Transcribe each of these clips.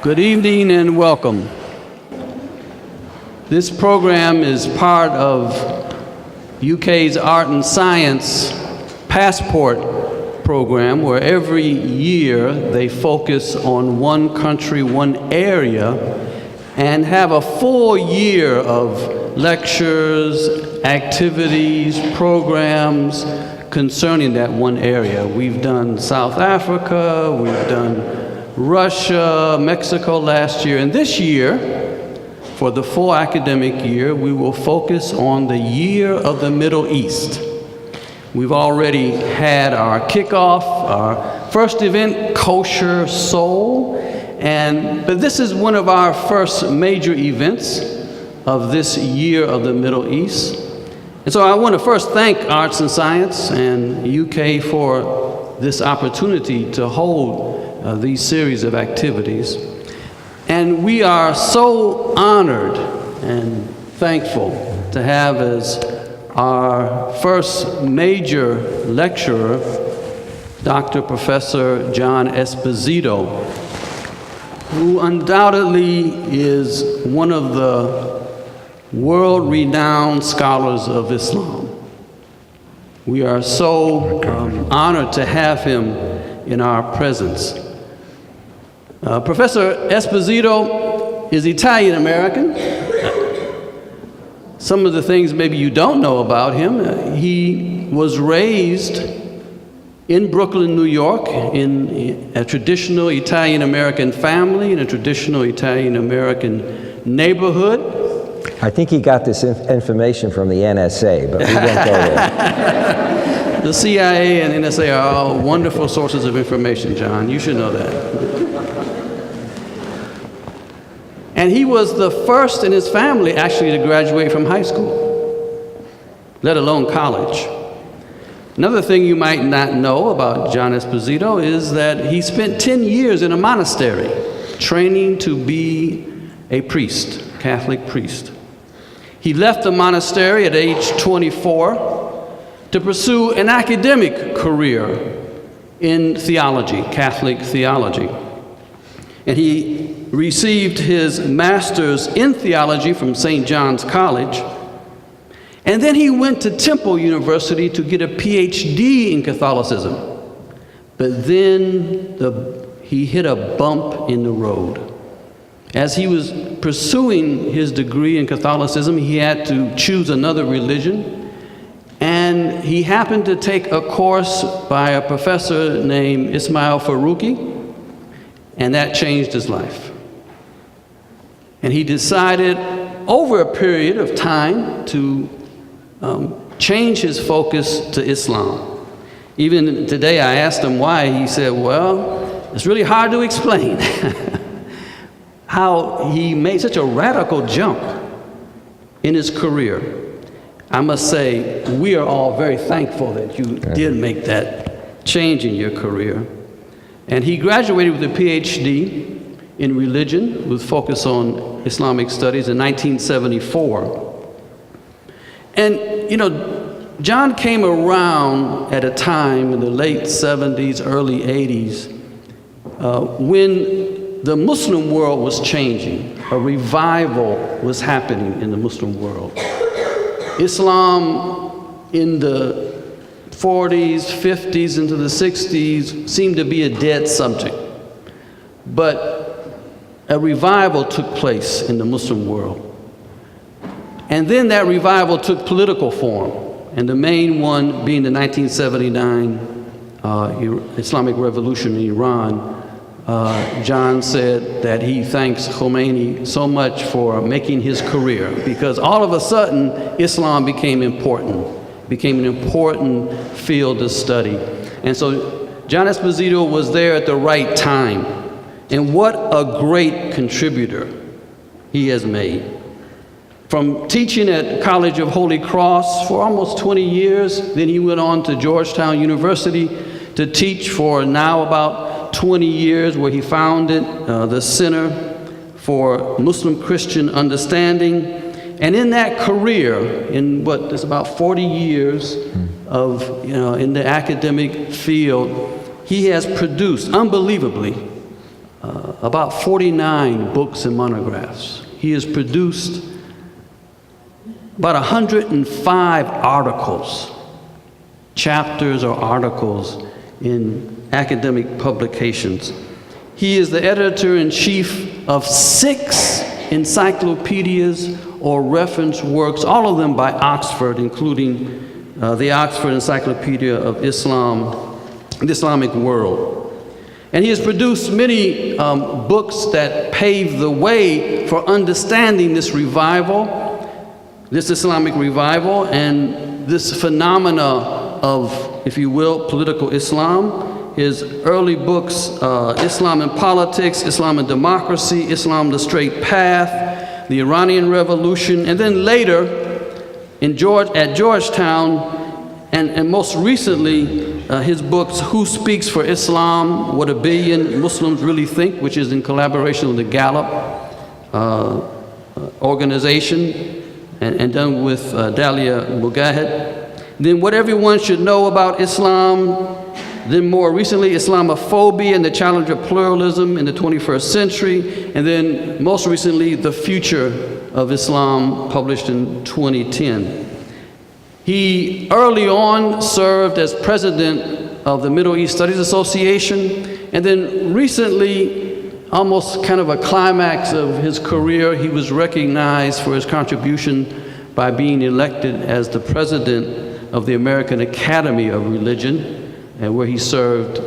Good evening and welcome. This program is part of UK's Art and Science Passport program, where every year they focus on one country, one area, and have a full year of lectures, activities, programs concerning that one area. We've done South Africa, we've done Russia, Mexico last year, and this year, for the full academic year, we will focus on the year of the Middle East. We've already had our kickoff, our first event, Kosher Soul, but this is one of our first major events of this year of the Middle East. And so I want to first thank Arts and Science and UK for this opportunity to hold these series of activities. And we are so honored and thankful to have as our first major lecturer, Dr. Professor John Esposito, who undoubtedly is one of the world-renowned scholars of Islam. We are so honored to have him in our presence. Professor Esposito is Italian-American. Some of the things maybe you don't know about him, he was raised in Brooklyn, New York, in a traditional Italian-American family, in a traditional Italian-American neighborhood. I think he got this information from the NSA, but we won't go there. The CIA and NSA are all wonderful sources of information, John. You should know that. And he was the first in his family actually to graduate from high school, let alone college. Another thing you might not know about John Esposito is that he spent 10 years in a monastery training to be a priest, Catholic priest. He left the monastery at age 24 to pursue an academic career in theology, Catholic theology. And he received his master's in theology from St. John's College. And then he went to Temple University to get a PhD in Catholicism. But then he hit a bump in the road. As he was pursuing his degree in Catholicism, he had to choose another religion. And he happened to take a course by a professor named Ismail Faruqi, and that changed his life. And he decided over a period of time to change his focus to Islam. Even today I asked him why. He said, well, it's really hard to explain how he made such a radical jump in his career. I must say, we are all very thankful that you did make that change in your career. And he graduated with a PhD in religion with focus on Islamic studies in 1974. And, you know, John came around at a time in the late 70s, early 80s, when the Muslim world was changing. A revival was happening in the Muslim world. Islam in the 40s, 50s, into the 60s seemed to be a dead subject. But a revival took place in the Muslim world. And then that revival took political form, and the main one being the 1979 Islamic Revolution in Iran. John said that he thanks Khomeini so much for making his career, because all of a sudden Islam became an important field of study. And so John Esposito was there at the right time. And what a great contributor he has made. From teaching at College of Holy Cross for almost 20 years, then he went on to Georgetown University to teach for now about 20 years, where he founded the Center for Muslim Christian Understanding. And in that career, in what is about 40 years of, in the academic field, he has produced, unbelievably, about 49 books and monographs. He has produced about 105 articles, chapters or articles in academic publications. He is the editor-in-chief of 6 encyclopedias or reference works, all of them by Oxford, including the Oxford Encyclopedia of Islam, the Islamic World. And he has produced many books that pave the way for understanding this revival, this Islamic revival, and this phenomena of, if you will, political Islam. His early books, Islam and Politics, Islam and Democracy, Islam the Straight Path, the Iranian Revolution, and then later at Georgetown, and most recently, his books, Who Speaks for Islam, What a Billion Muslims Really Think, which is in collaboration with the Gallup organization, and done with Dalia Mugahed. Then What Everyone Should Know About Islam. Then more recently, Islamophobia and the Challenge of Pluralism in the 21st Century. And then most recently, The Future of Islam, published in 2010. He early on served as president of the Middle East Studies Association, and then recently, almost kind of a climax of his career, he was recognized for his contribution by being elected as the president of the American Academy of Religion, and where he served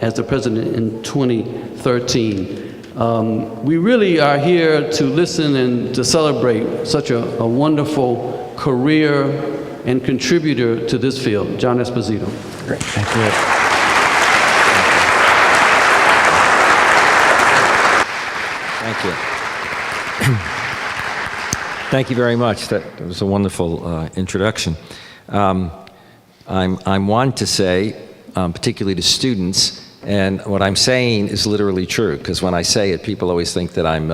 as the president in 2013. We really are here to listen and to celebrate such a wonderful career and contributor to this field, John Esposito. Great, thank you. Thank you. Thank you very much. That was a wonderful introduction. I'm one to say, particularly to students, and what I'm saying is literally true, because when I say it, people always think that I'm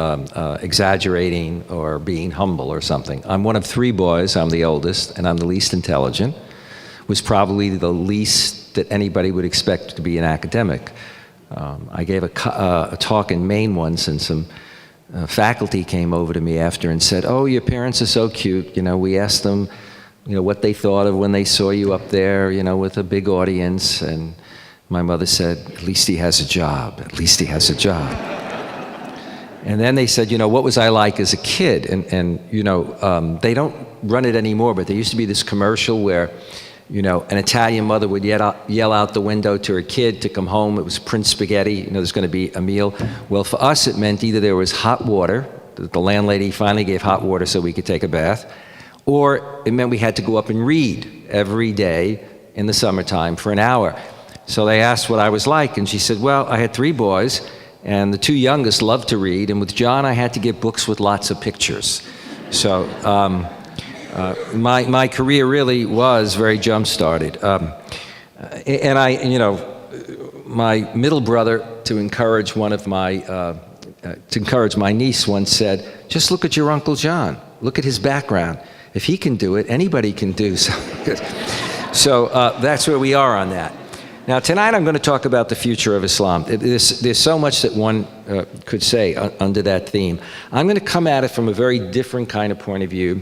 exaggerating or being humble or something. I'm one of 3 boys. I'm the oldest, and I'm the least intelligent. Was probably the least that anybody would expect to be an academic. I gave a talk in Maine once, and some faculty came over to me after and said, "Oh, your parents are so cute. You know, we asked them, you know, what they thought of when they saw you up there, you know, with a big audience." And my mother said, "At least he has a job. At least he has a job." And then they said, "You know, what was I like as a kid?" And you know, they don't run it anymore, but there used to be this commercial where, you know, an Italian mother would yell out the window to her kid to come home. It was Prince Spaghetti. You know, there's going to be a meal. Well, for us, it meant either there was hot water. The landlady finally gave hot water so we could take a bath. Or it meant we had to go up and read every day in the summertime for an hour. So they asked what I was like, and she said, "Well, I had 3 boys, and the 2 youngest loved to read, and with John, I had to get books with lots of pictures." So my career really was very jump-started. And you know, my middle brother, to encourage my niece, once said, "Just look at your Uncle John. Look at his background. If he can do it, anybody can do so." So that's where we are on that. Now, tonight I'm going to talk about the future of Islam. There's so much that one could say under that theme. I'm going to come at it from a very different kind of point of view,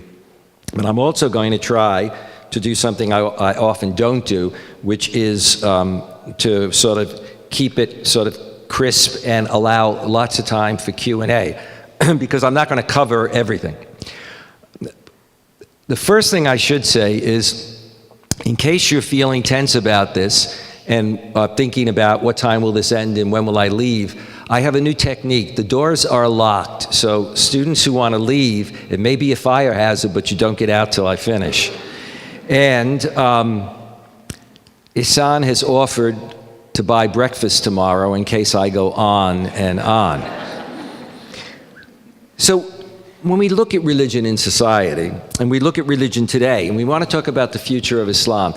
but I'm also going to try to do something I often don't do, which is to sort of keep it sort of crisp and allow lots of time for Q&A, because I'm not going to cover everything. The first thing I should say is, in case you're feeling tense about this and thinking about what time will this end and when will I leave, I have a new technique. The doors are locked, so students who want to leave, it may be a fire hazard, but you don't get out till I finish. And Ihsan has offered to buy breakfast tomorrow in case I go on and on. So when we look at religion in society, and we look at religion today, and we want to talk about the future of Islam,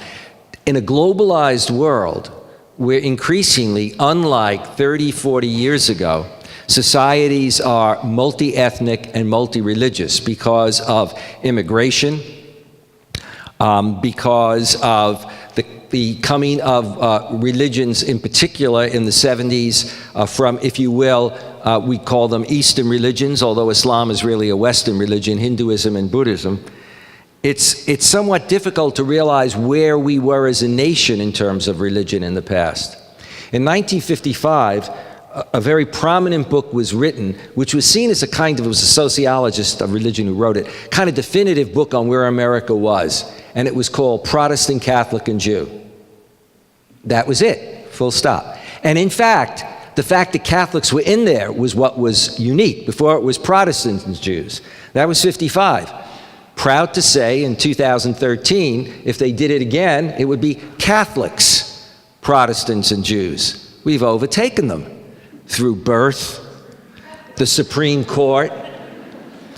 in a globalized world, where increasingly, unlike 30, 40 years ago, societies are multi-ethnic and multi-religious because of immigration, because of the the coming of religions, in particular in the 70s, from, if you will, we call them Eastern religions, although Islam is really a Western religion, Hinduism and Buddhism. It's somewhat difficult to realize where we were as a nation in terms of religion in the past. In 1955, a very prominent book was written, which was seen as it was a sociologist of religion who wrote it, kind of definitive book on where America was. And it was called Protestant, Catholic, and Jew. That was it, full stop. And in fact, the fact that Catholics were in there was what was unique. Before it was Protestants and Jews. That was 55. Proud to say in 2013, if they did it again, it would be Catholics, Protestants, and Jews. We've overtaken them through birth, the Supreme Court,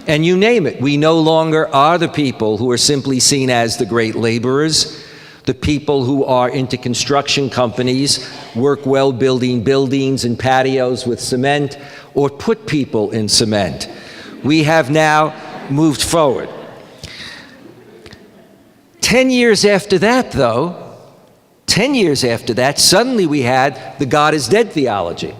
and you name it. We no longer are the people who are simply seen as the great laborers, the people who are into construction companies, work well building buildings and patios with cement, or put people in cement. We have now moved forward. 10 years after that, though, 10 years after that, suddenly we had the God is dead theology.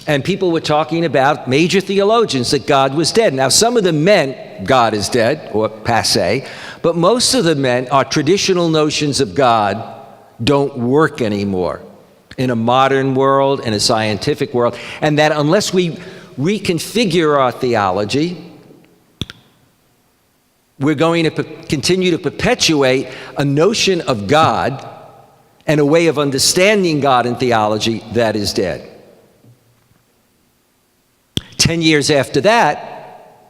And people were talking about, major theologians, that God was dead. Now, some of them meant God is dead, or passé, but most of them meant our traditional notions of God don't work anymore in a modern world, in a scientific world, and that unless we reconfigure our theology, we're going to continue to perpetuate a notion of God and a way of understanding God in theology that is dead. 10 years after that,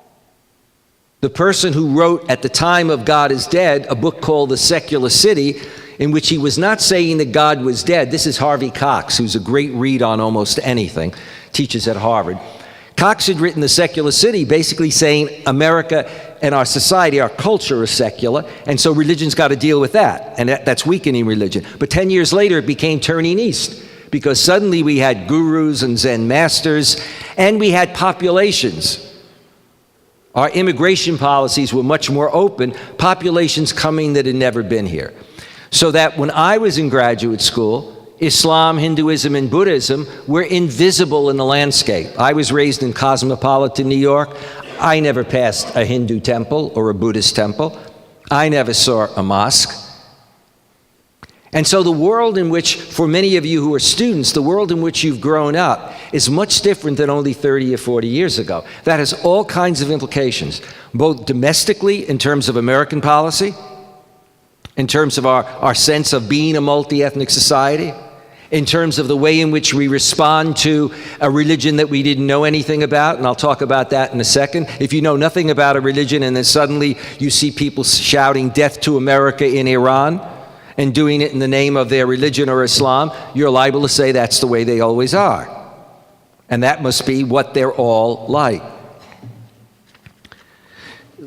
the person who wrote at the time of God is Dead a book called The Secular City, in which he was not saying that God was dead. This is Harvey Cox, who's a great read on almost anything, teaches at Harvard. Cox had written The Secular City basically saying America and our society, our culture is secular, and so religion's got to deal with that, and that's weakening religion. But 10 years later, it became turning east, because suddenly we had gurus and Zen masters, and we had populations. Our immigration policies were much more open, populations coming that had never been here. So that when I was in graduate school, Islam, Hinduism, and Buddhism were invisible in the landscape. I was raised in cosmopolitan New York. I never passed a Hindu temple or a Buddhist temple. I never saw a mosque. And so the world in which, for many of you who are students, the world in which you've grown up is much different than only 30 or 40 years ago. That has all kinds of implications, both domestically in terms of American policy, in terms of our sense of being a multi-ethnic society, in terms of the way in which we respond to a religion that we didn't know anything about, and I'll talk about that in a second. If you know nothing about a religion and then suddenly you see people shouting death to America in Iran, and doing it in the name of their religion or Islam, you're liable to say that's the way they always are. And that must be what they're all like.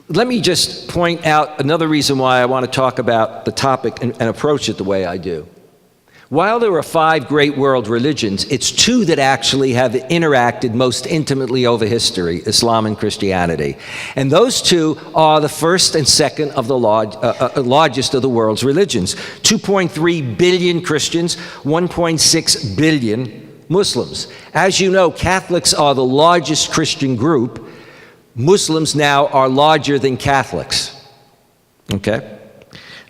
Let me just point out another reason why I want to talk about the topic and approach it the way I do. While there are 5 great world religions, it's 2 that actually have interacted most intimately over history, Islam and Christianity. And those 2 are the first and second of the largest of the world's religions. 2.3 billion Christians, 1.6 billion Muslims. As you know, Catholics are the largest Christian group. Muslims now are larger than Catholics. Okay?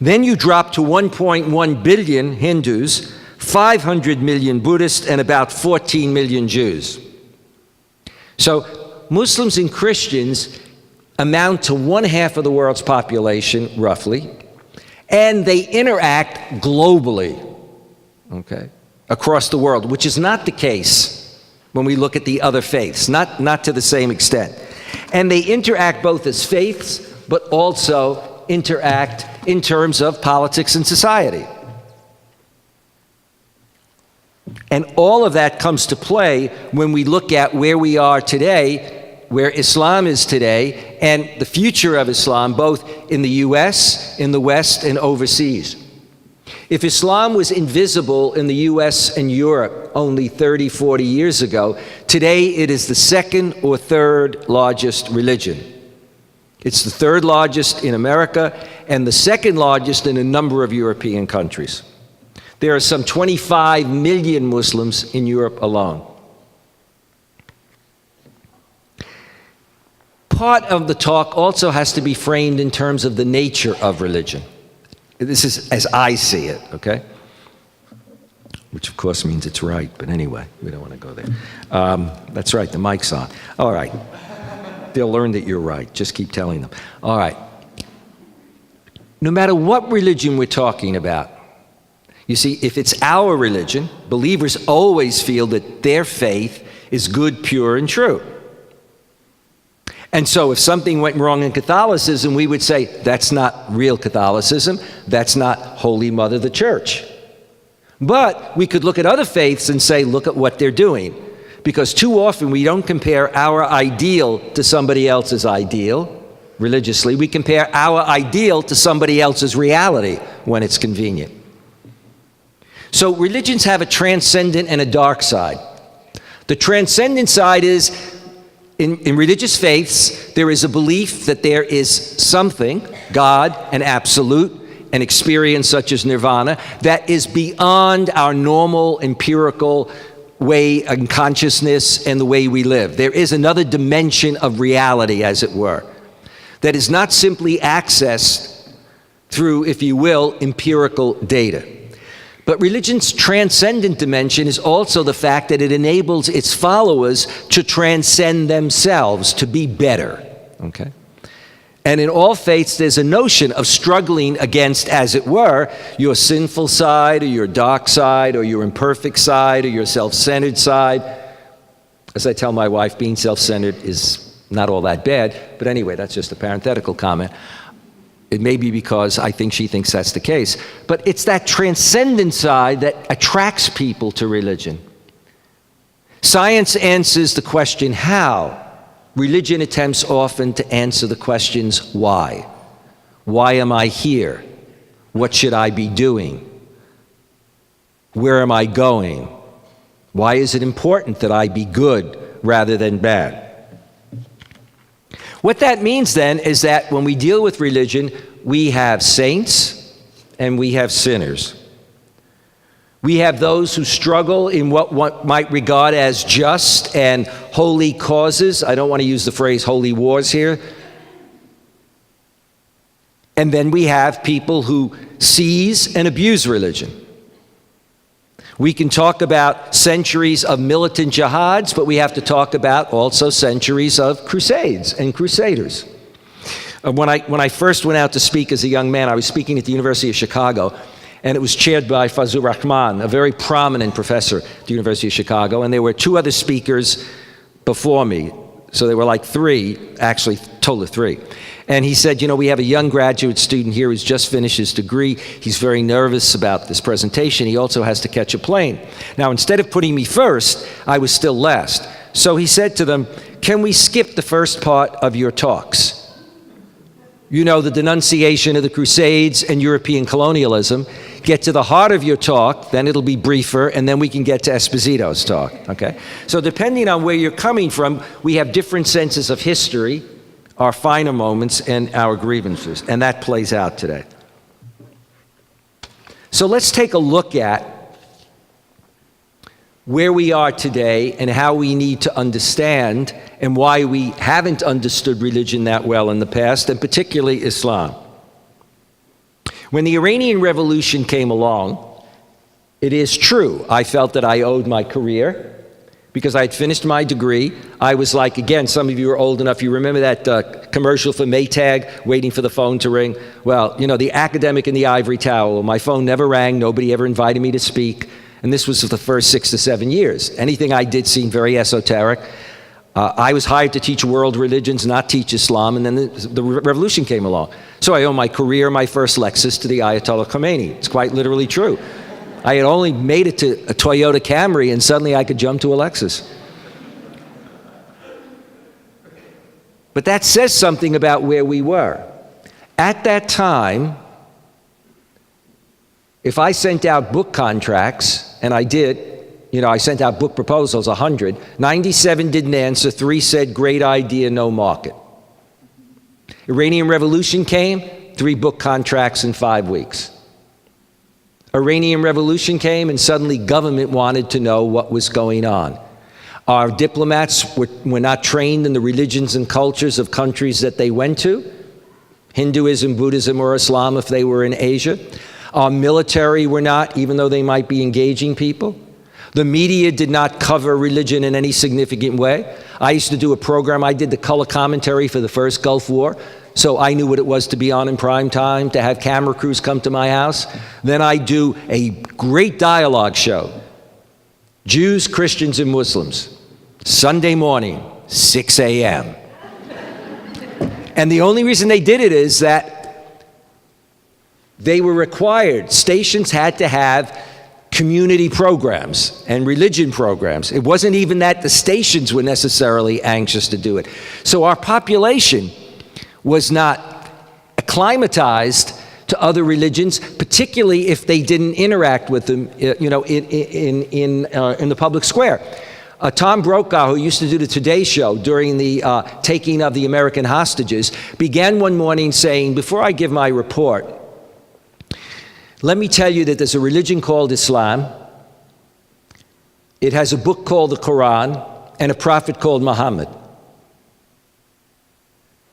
Then you drop to 1.1 billion Hindus, 500 million Buddhists, and about 14 million Jews. So Muslims and Christians amount to 1/2 of the world's population, roughly, and they interact globally, okay, across the world, which is not the case when we look at the other faiths, not to the same extent. And they interact both as faiths, but also interact in terms of politics and society. And all of that comes to play when we look at where we are today, where Islam is today, and the future of Islam, both in the US, in the West, and overseas. If Islam was invisible in the US and Europe only 30, 40 years ago, today it is the 2nd or 3rd largest religion. It's the third largest in America and the second largest in a number of European countries. There are some 25 million Muslims in Europe alone. Part of the talk also has to be framed in terms of the nature of religion. This is as I see it, okay? Which of course means it's right, but anyway, we don't want to go there. That's right, the mic's on. All right. They'll learn that you're right. Just keep telling them. All right. No matter what religion we're talking about, you see, if it's our religion, believers always feel that their faith is good, pure, and true. And so if something went wrong in Catholicism, we would say, that's not real Catholicism. That's not Holy Mother the Church. But we could look at other faiths and say, look at what they're doing. Because too often we don't compare our ideal to somebody else's ideal religiously. We compare our ideal to somebody else's reality when it's convenient. So religions have a transcendent and a dark side. The transcendent side is, in religious faiths, there is a belief that there is something, God, an absolute, an experience such as nirvana, that is beyond our normal empirical way and consciousness and the way we live. There is another dimension of reality, as it were, that is not simply accessed through, if you will, empirical data. But religion's transcendent dimension is also the fact that it enables its followers to transcend themselves, to be better, okay? And in all faiths, there's a notion of struggling against, as it were, your sinful side or your dark side or your imperfect side or your self-centered side. As I tell my wife, being self-centered is not all that bad. But anyway, that's just a parenthetical comment. It may be because I think she thinks that's the case. But it's that transcendent side that attracts people to religion. Science answers the question, how? Religion attempts often to answer the questions, why? Why am I here? What should I be doing? Where am I going? Why is it important that I be good rather than bad? What that means then is that when we deal with religion, we have saints and we have sinners. We have those who struggle in what one might regard as just and holy causes. I don't want to use the phrase holy wars here. And then we have people who seize and abuse religion. We can talk about centuries of militant jihads, but we have to talk about also centuries of crusades and crusaders. When I first went out to speak as a young man, I was speaking at the University of Chicago, and it was chaired by Fazlur Rahman, a very prominent professor at the University of Chicago, and there were two other speakers before me. So there were like three, actually, total of three. And he said, you know, we have a young graduate student here who's just finished his degree. He's very nervous about this presentation. He also has to catch a plane. Now, instead of putting me first, I was still last. So he said to them, can we skip the first part of your talks? You know, the denunciation of the Crusades and European colonialism. Get to the heart of your talk, then it'll be briefer, and then we can get to Esposito's talk, okay? So depending on where you're coming from, we have different senses of history, our finer moments, and our grievances, and that plays out today. So let's take a look at where we are today and how we need to understand and why we haven't understood religion that well in the past, and particularly Islam. When the Iranian Revolution came along, it is true, I felt that I owed my career because I had finished my degree. I was like, again, some of you are old enough, you remember that commercial for Maytag, waiting for the phone to ring? Well, you know, the academic in the ivory tower, my phone never rang, nobody ever invited me to speak, and this was for the first 6 to 7 years. Anything I did seemed very esoteric. I was hired to teach world religions, not teach Islam, and then the revolution came along. So I owe my career, my first Lexus, to the Ayatollah Khomeini. It's quite literally true. I had only made it to a Toyota Camry, and suddenly I could jump to a Lexus. But that says something about where we were. At that time, if I sent out book contracts, and I did, you know, I sent out book proposals, 100. 97 didn't answer, 3 said, great idea, no market. Iranian Revolution came, 3 book contracts in 5 weeks. Iranian Revolution came, and suddenly government wanted to know what was going on. Our diplomats were not trained in the religions and cultures of countries that they went to, Hinduism, Buddhism, or Islam if they were in Asia. Our military were not, even though they might be engaging people. The media did not cover religion in any significant way. I used to do a program, I did the color commentary for the first Gulf War, so I knew what it was to be on in prime time, to have camera crews come to my house. Then I do a great dialogue show, Jews, Christians, and Muslims, Sunday morning, 6 a.m. And the only reason they did it is that they were required. Stations had to have community programs and religion programs. It wasn't even that the stations were necessarily anxious to do it. So our population was not acclimatized to other religions, particularly if they didn't interact with them, in the public square. Tom Brokaw, who used to do the Today Show during the taking of the American hostages, began one morning saying, "Before I give my report, let me tell you that there's a religion called Islam. It has a book called the Quran and a prophet called Muhammad."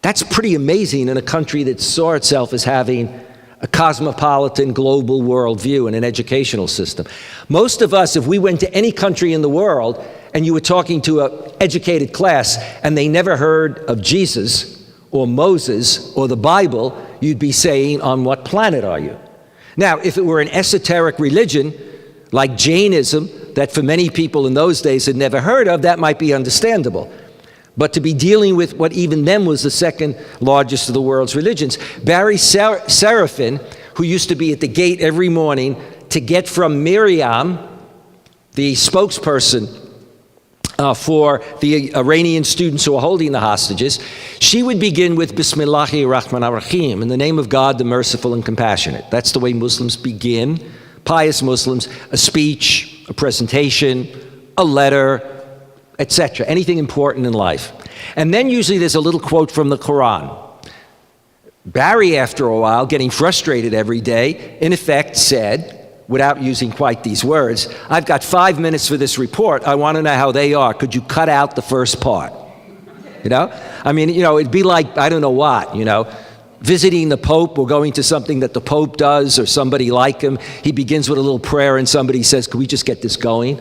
That's pretty amazing in a country that saw itself as having a cosmopolitan global worldview and an educational system. Most of us, if we went to any country in the world and you were talking to an educated class and they never heard of Jesus or Moses or the Bible, you'd be saying, "On what planet are you?" Now, if it were an esoteric religion like Jainism that for many people in those days had never heard of, that might be understandable. But to be dealing with what even then was the second largest of the world's religions. Barry Serafin, who used to be at the gate every morning to get from Miriam, the spokesperson for the Iranian students who are holding the hostages, she would begin with Bismillahir Rahmanir Rahim, in the name of God, the merciful and compassionate. That's the way Muslims begin, pious Muslims, a speech, a presentation, a letter, etc., anything important in life. And then usually there's a little quote from the Quran. Barry, after a while, getting frustrated every day, in effect said, without using quite these words, "I've got 5 minutes for this report. I want to know how they are. Could you cut out the first part?" I mean, it'd be like, I don't know what, visiting the Pope or going to something that the Pope does or somebody like him. He begins with a little prayer and somebody says, "Could we just get this going?"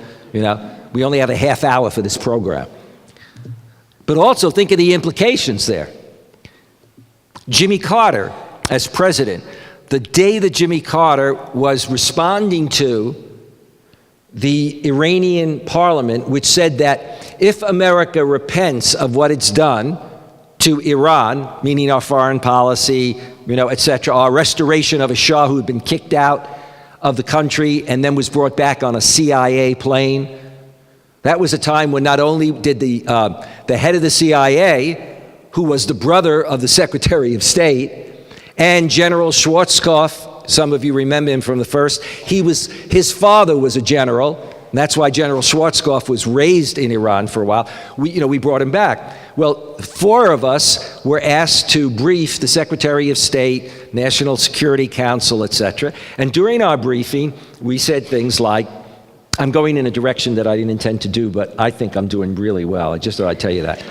We only have a half hour for this program. But also think of the implications there. Jimmy Carter, as president, the day that Jimmy Carter was responding to the Iranian parliament, which said that if America repents of what it's done to Iran, meaning our foreign policy, etc., our restoration of a Shah who had been kicked out of the country and then was brought back on a CIA plane. That was a time when not only did the head of the CIA, who was the brother of the Secretary of State, and General Schwarzkopf, some of you remember him from the first, his father was a general, and that's why General Schwarzkopf was raised in Iran for a while. We brought him back. Well, 4 of us were asked to brief the Secretary of State, National Security Council, etc. And during our briefing, we said things like, I'm going in a direction that I didn't intend to do, but I think I'm doing really well. I just thought I'd tell you that.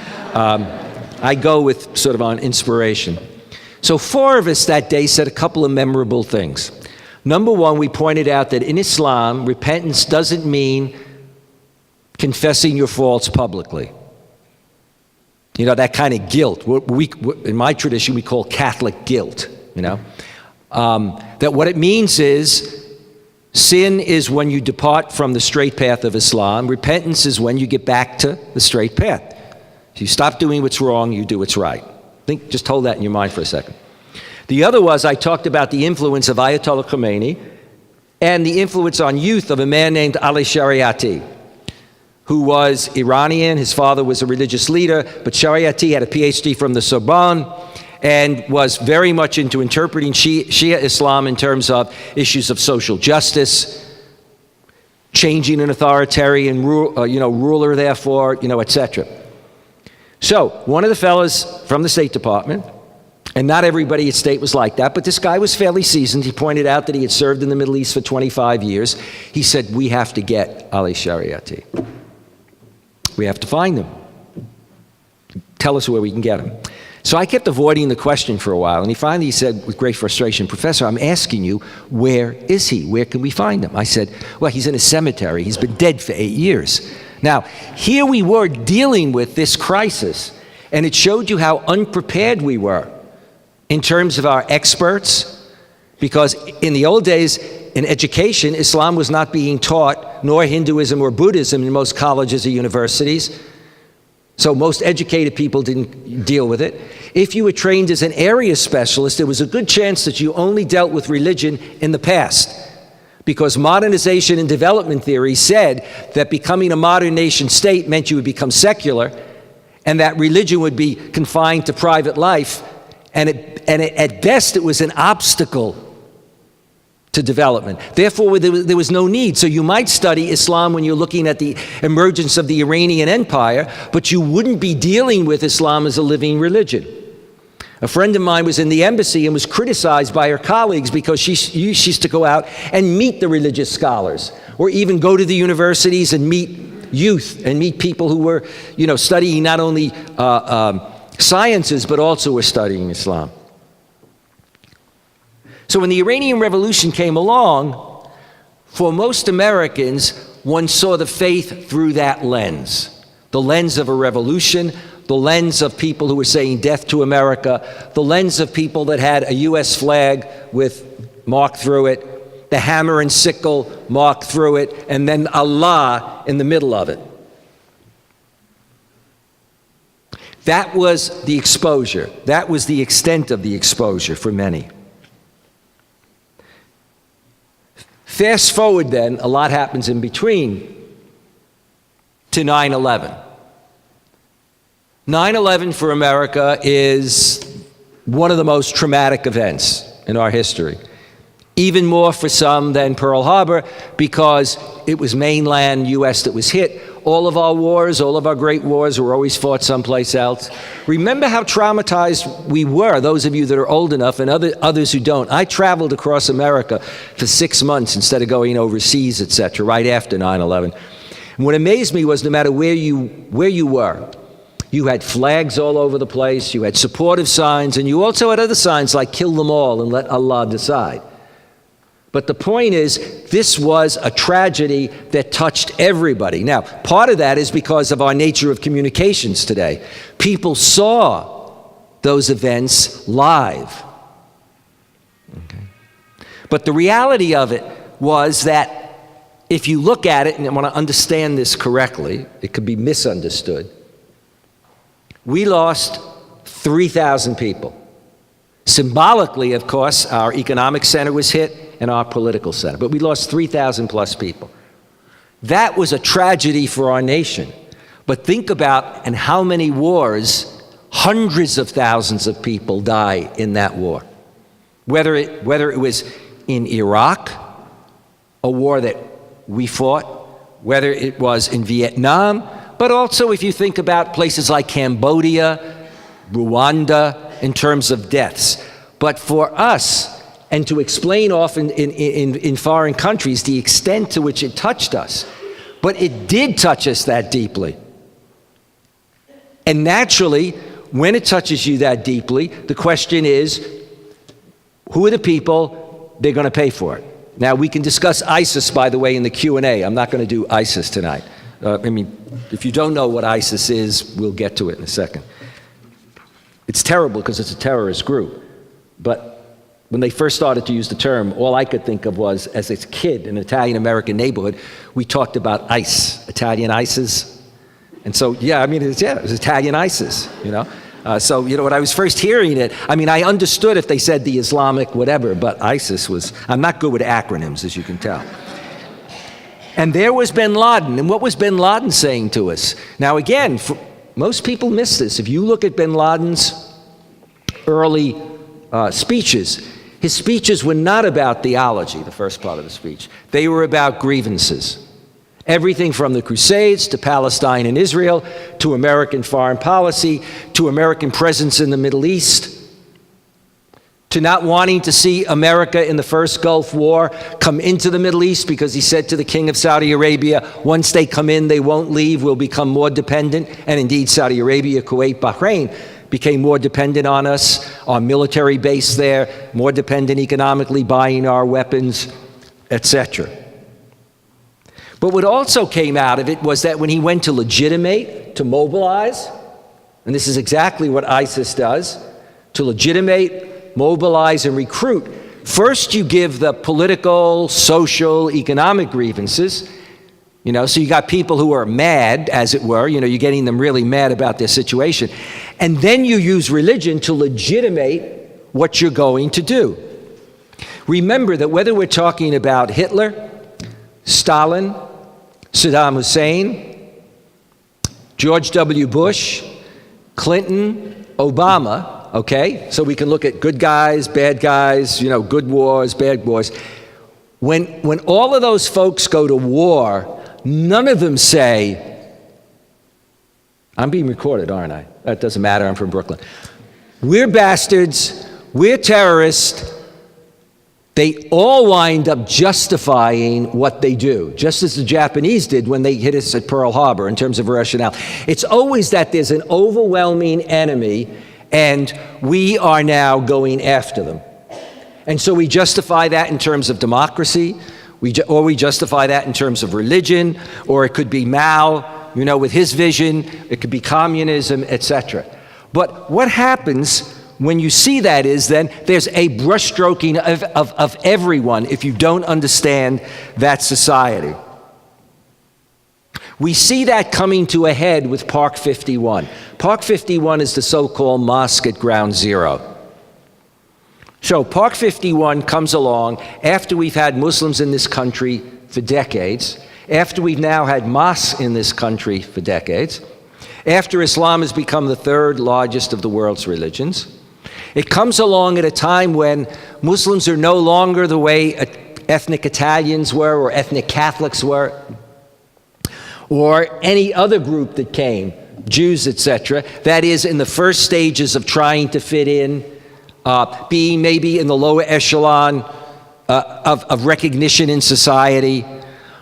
I go with sort of on inspiration. So 4 of us that day said a couple of memorable things. Number one, we pointed out that in Islam, repentance doesn't mean confessing your faults publicly. That kind of guilt. In my tradition, we call Catholic guilt, that what it means is sin is when you depart from the straight path of Islam. Repentance is when you get back to the straight path. If you stop doing what's wrong, you do what's right. Just hold that in your mind for a second. The other was I talked about the influence of Ayatollah Khomeini and the influence on youth of a man named Ali Shariati, who was Iranian. His father was a religious leader, but Shariati had a PhD from the Sorbonne and was very much into interpreting Shia Islam in terms of issues of social justice, changing an authoritarian ruler, therefore, etc. So one of the fellows from the State Department And not everybody at State was like that, but this guy was fairly seasoned. He pointed out that he had served in the Middle East for 25 years. He said, we have to get Ali Shariati. We have to find him. Tell us where we can get him. So I kept avoiding the question for a while, and he finally said with great frustration, Professor, I'm asking you, where is he? Where can we find him? I said, well, he's in a cemetery. He's been dead for 8 years. Now, here we were dealing with this crisis, and it showed you how unprepared we were in terms of our experts, because in the old days, in education, Islam was not being taught, nor Hinduism or Buddhism in most colleges or universities. So most educated people didn't deal with it. If you were trained as an area specialist, there was a good chance that you only dealt with religion in the past, because modernization and development theory said that becoming a modern nation state meant you would become secular, and that religion would be confined to private life. And at best, it was an obstacle to development. Therefore, there was no need. So you might study Islam when you're looking at the emergence of the Iranian Empire, but you wouldn't be dealing with Islam as a living religion. A friend of mine was in the embassy and was criticized by her colleagues because she used to go out and meet the religious scholars, or even go to the universities and meet youth and meet people who were, studying not only sciences, but also were studying Islam. So when the Iranian Revolution came along, for most Americans, one saw the faith through that lens. The lens of a revolution, the lens of people who were saying death to America, the lens of people that had a U.S. flag with marked through it, the hammer and sickle marked through it, and then Allah in the middle of it. That was the exposure. That was the extent of the exposure for many. Fast forward then, a lot happens in between, to 9/11. 9/11 for America is one of the most traumatic events in our history. Even more for some than Pearl Harbor, because it was mainland U.S. that was hit. All of our wars, all of our great wars were always fought someplace else. Remember how traumatized we were, those of you that are old enough and others who don't. I traveled across America for 6 months instead of going overseas, etc., right after 9/11. And what amazed me was no matter where you were, you had flags all over the place, you had supportive signs, and you also had other signs like kill them all and let Allah decide. But the point is, this was a tragedy that touched everybody. Now, part of that is because of our nature of communications today. People saw those events live. Okay. But the reality of it was that if you look at it, and I want to understand this correctly, it could be misunderstood. We lost 3,000 people. Symbolically, of course, our economic center was hit and our political center, but we lost 3,000 plus people. That was a tragedy for our nation. But think about in how many wars hundreds of thousands of people die in that war. Whether it was in Iraq, a war that we fought, whether it was in Vietnam, but also if you think about places like Cambodia, Rwanda, in terms of deaths. But for us, and to explain often in foreign countries the extent to which it touched us, but it did touch us that deeply. And naturally, when it touches you that deeply, the question is, who are the people they're going to pay for it? Now, we can discuss ISIS, by the way, in the Q&A. I'm not going to do ISIS tonight. If you don't know what ISIS is, we'll get to it in a second. It's terrible because it's a terrorist group. But when they first started to use the term, all I could think of was, as a kid in an Italian-American neighborhood, we talked about ICE, Italian ISIS. And so, it was Italian ISIS, So, when I was first hearing it, I understood if they said the Islamic whatever, but ISIS was, I'm not good with acronyms, as you can tell. And there was bin Laden. And what was bin Laden saying to us? Now, again, most people miss this. If you look at bin Laden's early speeches, his speeches were not about theology, the first part of the speech. They were about grievances. Everything from the Crusades to Palestine and Israel to American foreign policy to American presence in the Middle East. to not wanting to see America in the first Gulf War come into the Middle East, because he said to the king of Saudi Arabia, once they come in, they won't leave, we'll become more dependent. And indeed, Saudi Arabia, Kuwait, Bahrain became more dependent on us, our military base there, more dependent economically, buying our weapons, etc. But what also came out of it was that when he went to legitimate, to mobilize, and this is exactly what ISIS does, to legitimate, mobilize, and recruit, first you give the political, social, economic grievances. So you got people who are mad, as it were, you're getting them really mad about their situation. And then you use religion to legitimate what you're going to do. Remember that whether we're talking about Hitler, Stalin, Saddam Hussein, George W. Bush, Clinton, Obama, okay? So we can look at good guys, bad guys, good wars, bad wars. When all of those folks go to war, none of them say, I'm being recorded, aren't I? That doesn't matter, I'm from Brooklyn. We're bastards, we're terrorists. They all wind up justifying what they do, just as the Japanese did when they hit us at Pearl Harbor in terms of rationale. It's always that there's an overwhelming enemy and we are now going after them. And so we justify that in terms of democracy, or we justify that in terms of religion, or it could be Mao, with his vision, it could be communism, etc. But what happens when you see that is then there's a brushstroking of everyone if you don't understand that society. We see that coming to a head with Park 51. Park 51 is the so-called mosque at Ground Zero. So Park 51 comes along after we've had Muslims in this country for decades, after we've now had mosques in this country for decades, after Islam has become the third largest of the world's religions. It comes along at a time when Muslims are no longer the way ethnic Italians were or ethnic Catholics were, or any other group that came, Jews, etc. That is, in the first stages of trying to fit in, being maybe in the lower echelon of recognition in society.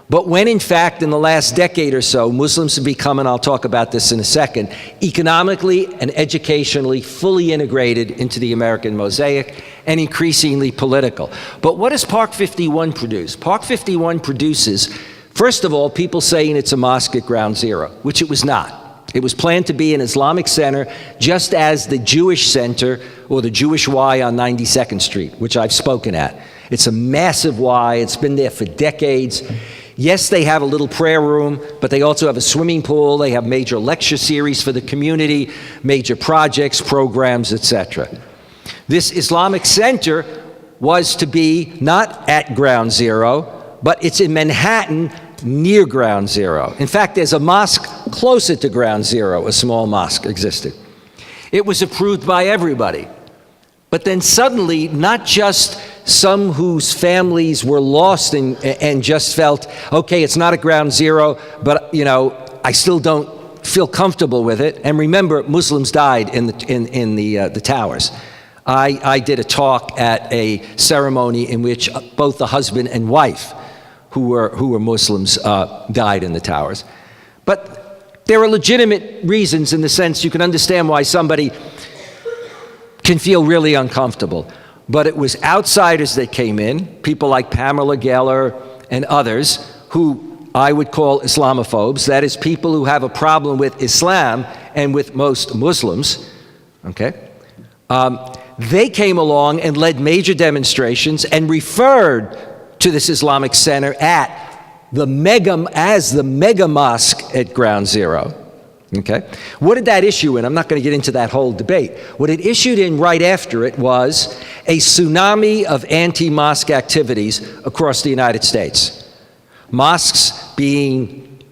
But when, in fact, in the last decade or so, Muslims have become, and I'll talk about this in a second, economically and educationally fully integrated into the American mosaic and increasingly political. But what does Park 51 produce? Park 51 produces, first of all, people saying it's a mosque at Ground Zero, which it was not. It was planned to be an Islamic center, just as the Jewish Center or the Jewish Y on 92nd Street, which I've spoken at. It's a massive Y. It's been there for decades. Yes, they have a little prayer room, but they also have a swimming pool. They have major lecture series for the community, major projects, programs, etc. This Islamic center was to be not at Ground Zero, but it's in Manhattan near Ground Zero. In fact, there's a mosque closer to Ground Zero, a small mosque existed. It was approved by everybody. But then suddenly, not just some whose families were lost and just felt, okay, it's not at Ground Zero, but I still don't feel comfortable with it. And remember, Muslims died in the towers. I did a talk at a ceremony in which both the husband and wife, who were Muslims, died in the towers. But there are legitimate reasons in the sense you can understand why somebody can feel really uncomfortable. But it was outsiders that came in, people like Pamela Geller and others, who I would call Islamophobes. That is, people who have a problem with Islam and with most Muslims, okay? They came along and led major demonstrations and referred to this Islamic center as the mega mosque at Ground Zero. Okay? What did that issue in? I'm not going to get into that whole debate. What it issued in right after it was a tsunami of anti-mosque activities across the United States. Mosques being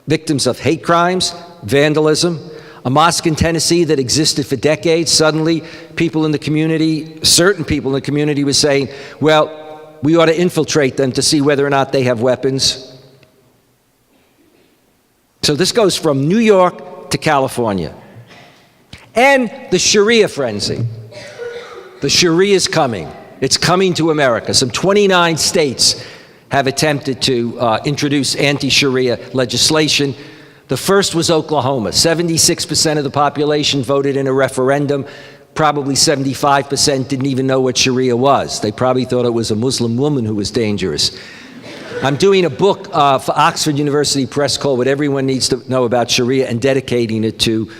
victims of hate crimes, vandalism. A mosque in Tennessee that existed for decades, suddenly people in the community, certain people in the community were saying, well, we ought to infiltrate them to see whether or not they have weapons. So this goes from New York to California. And the Sharia frenzy. The Sharia is coming. It's coming to America. Some 29 states have attempted to introduce anti-Sharia legislation. The first was Oklahoma. 76% of the population voted in a referendum. Probably 75% didn't even know what Sharia was. They probably thought it was a Muslim woman who was dangerous. I'm doing a book for Oxford University Press called What Everyone Needs to Know About Sharia and dedicating it to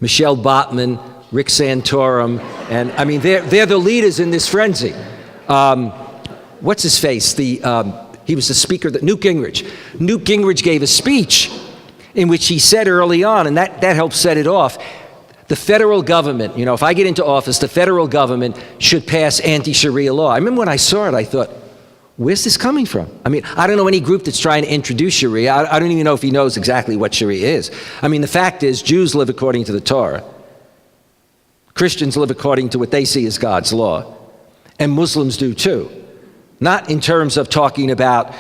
Michelle Botman, Rick Santorum, and I mean, they're the leaders in this frenzy. What's his face? He was the speaker, Newt Gingrich. Newt Gingrich gave a speech in which he said early on, and that helped set it off, the federal government, if I get into office, the federal government should pass anti-Sharia law. I remember when I saw it, I thought, where's this coming from? I mean, I don't know any group that's trying to introduce Sharia. I don't even know if he knows exactly what Sharia is. I mean, the fact is, Jews live according to the Torah. Christians live according to what they see as God's law. And Muslims do too. Not in terms of talking about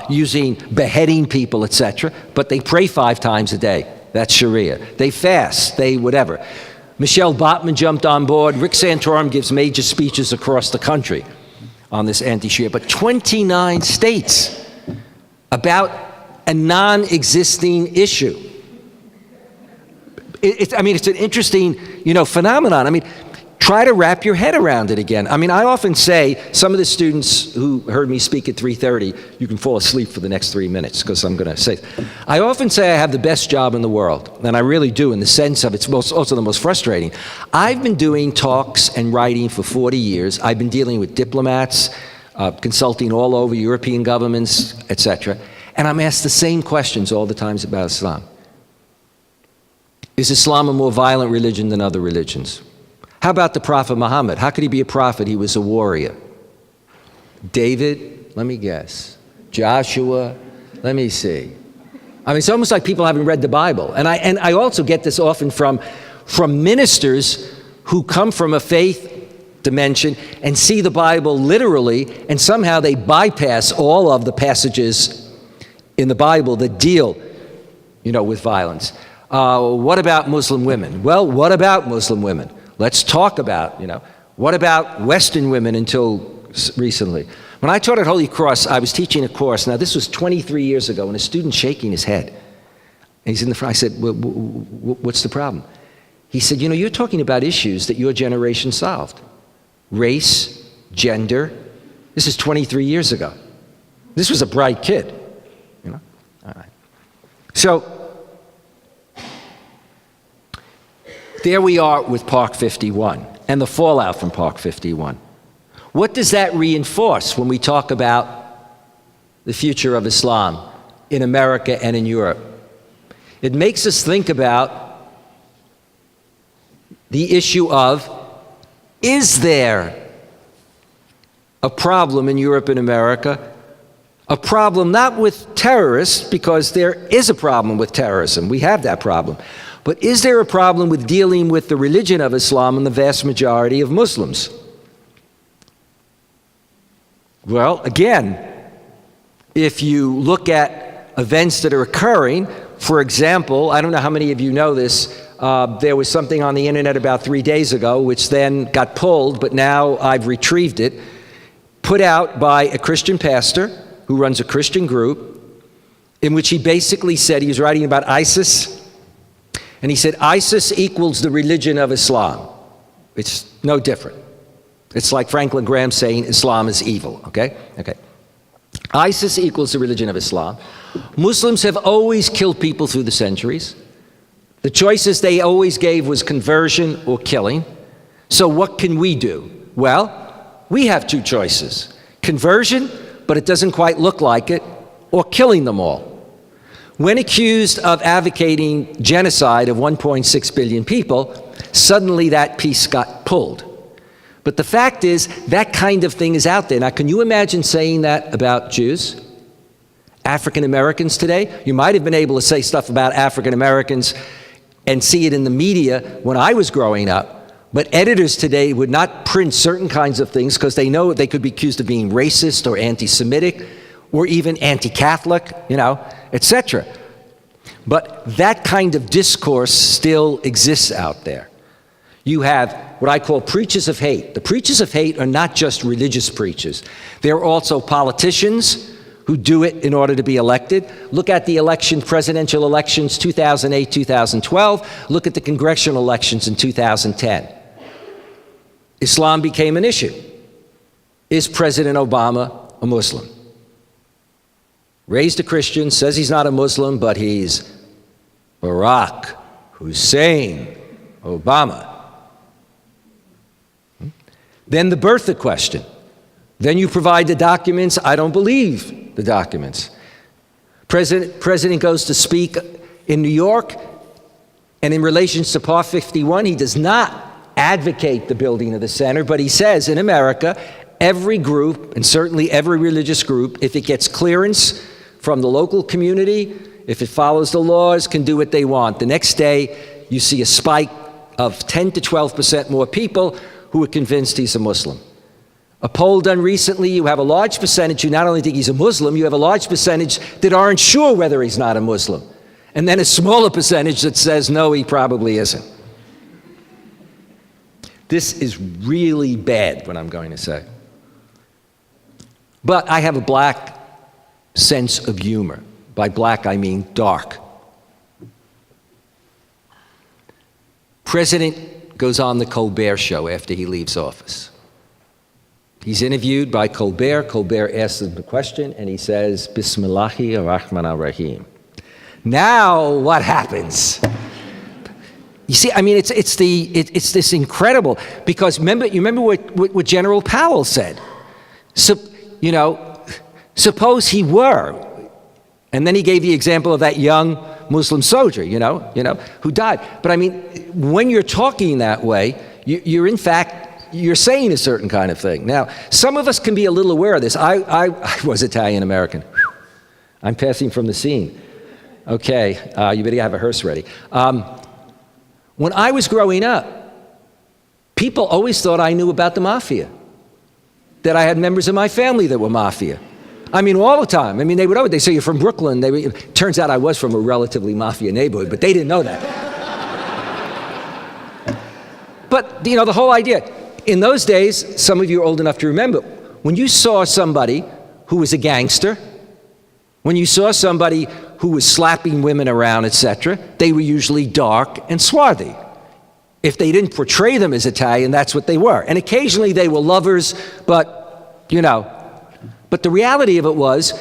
beheading people, etc., but they pray 5 times a day. That's Sharia. They fast, they whatever. Michelle Botman jumped on board. Rick Santorum gives major speeches across the country on this anti-Sharia. But 29 states about a non-existing issue. It's an interesting, phenomenon. I mean, try to wrap your head around it again. I mean, I often say, some of the students who heard me speak at 3:30, you can fall asleep for the next 3 minutes because I'm going to say, I often say I have the best job in the world, and I really do in the sense of it's also the most frustrating. I've been doing talks and writing for 40 years. I've been dealing with diplomats, consulting all over European governments, etc., and I'm asked the same questions all the times about Islam. Is Islam a more violent religion than other religions? How about the Prophet Muhammad? How could he be a prophet? He was a warrior. David, let me guess. Joshua, let me see. I mean, it's almost like people haven't read the Bible. And I also get this often from ministers who come from a faith dimension and see the Bible literally, and somehow they bypass all of the passages in the Bible that deal, with violence. What about Muslim women? Well, what about Muslim women? Let's talk about, what about Western women until recently? When I taught at Holy Cross, I was teaching a course. Now, this was 23 years ago, and a student shaking his head. And he's in the front. I said, what's the problem? He said, you're talking about issues that your generation solved. Race, gender. This is 23 years ago. This was a bright kid, All right. So, there we are with Park 51 and the fallout from Park 51. What does that reinforce when we talk about the future of Islam in America and in Europe? It makes us think about the issue of, is there a problem in Europe and America? A problem not with terrorists, because there is a problem with terrorism. We have that problem. But is there a problem with dealing with the religion of Islam and the vast majority of Muslims? Well, again, if you look at events that are occurring, for example, I don't know how many of you know this, there was something on the internet about 3 days ago, which then got pulled, but now I've retrieved it, put out by a Christian pastor who runs a Christian group, in which he basically said, he was writing about ISIS, and he said, ISIS equals the religion of Islam. It's no different. It's like Franklin Graham saying Islam is evil, okay? ISIS equals the religion of Islam. Muslims have always killed people through the centuries. The choices they always gave was conversion or killing. So what can we do? Well, we have 2 choices. Conversion, but it doesn't quite look like it, or killing them all. When accused of advocating genocide of 1.6 billion people, suddenly that piece got pulled. But the fact is, that kind of thing is out there. Now, can you imagine saying that about Jews? African Americans today? You might have been able to say stuff about African Americans and see it in the media when I was growing up. But editors today would not print certain kinds of things because they know they could be accused of being racist or anti-Semitic or even anti-Catholic, etc. But that kind of discourse still exists out there. You have what I call preachers of hate. The preachers of hate are not just religious preachers. They're also politicians who do it in order to be elected. Look at the presidential elections 2008, 2012. Look at the congressional elections in 2010. Islam became an issue. Is President Obama a Muslim? Raised a Christian, says he's not a Muslim, but he's Barack Hussein Obama. Then the birther question. Then you provide the documents. I don't believe the documents. President goes to speak in New York, and in relation to Part 51, he does not advocate the building of the center, but he says in America, every group, and certainly every religious group, if it gets clearance from the local community, if it follows the laws, can do what they want. The next day, you see a spike of 10 to 12% more people who are convinced he's a Muslim. A poll done recently, you have a large percentage who not only think he's a Muslim, you have a large percentage that aren't sure whether he's not a Muslim. And then a smaller percentage that says, no, he probably isn't. This is really bad, what I'm going to say. But I have a black sense of humor. By black, I mean dark. President goes on the Colbert Show after he leaves office. He's interviewed by Colbert. Colbert asks him the question, and he says, Bismillahi ar-Rahman ar-Rahim. Now, what happens? You see, I mean, it's this incredible, because you remember what General Powell said. So, suppose he were, and then he gave the example of that young Muslim soldier, who died. But I mean, when you're talking that way, you're in fact, you're saying a certain kind of thing. Now, some of us can be a little aware of this. I was Italian-American. I'm passing from the scene. Okay, you better have a hearse ready. When I was growing up, people always thought I knew about the mafia, that I had members of my family that were mafia. I mean, all the time. I mean, they'd say, you're from Brooklyn. Turns out I was from a relatively mafia neighborhood, but they didn't know that. But, the whole idea, in those days, some of you are old enough to remember, when you saw somebody who was a gangster, when you saw somebody who was slapping women around, etc., they were usually dark and swarthy. If they didn't portray them as Italian, that's what they were. And occasionally they were lovers, but, But the reality of it was,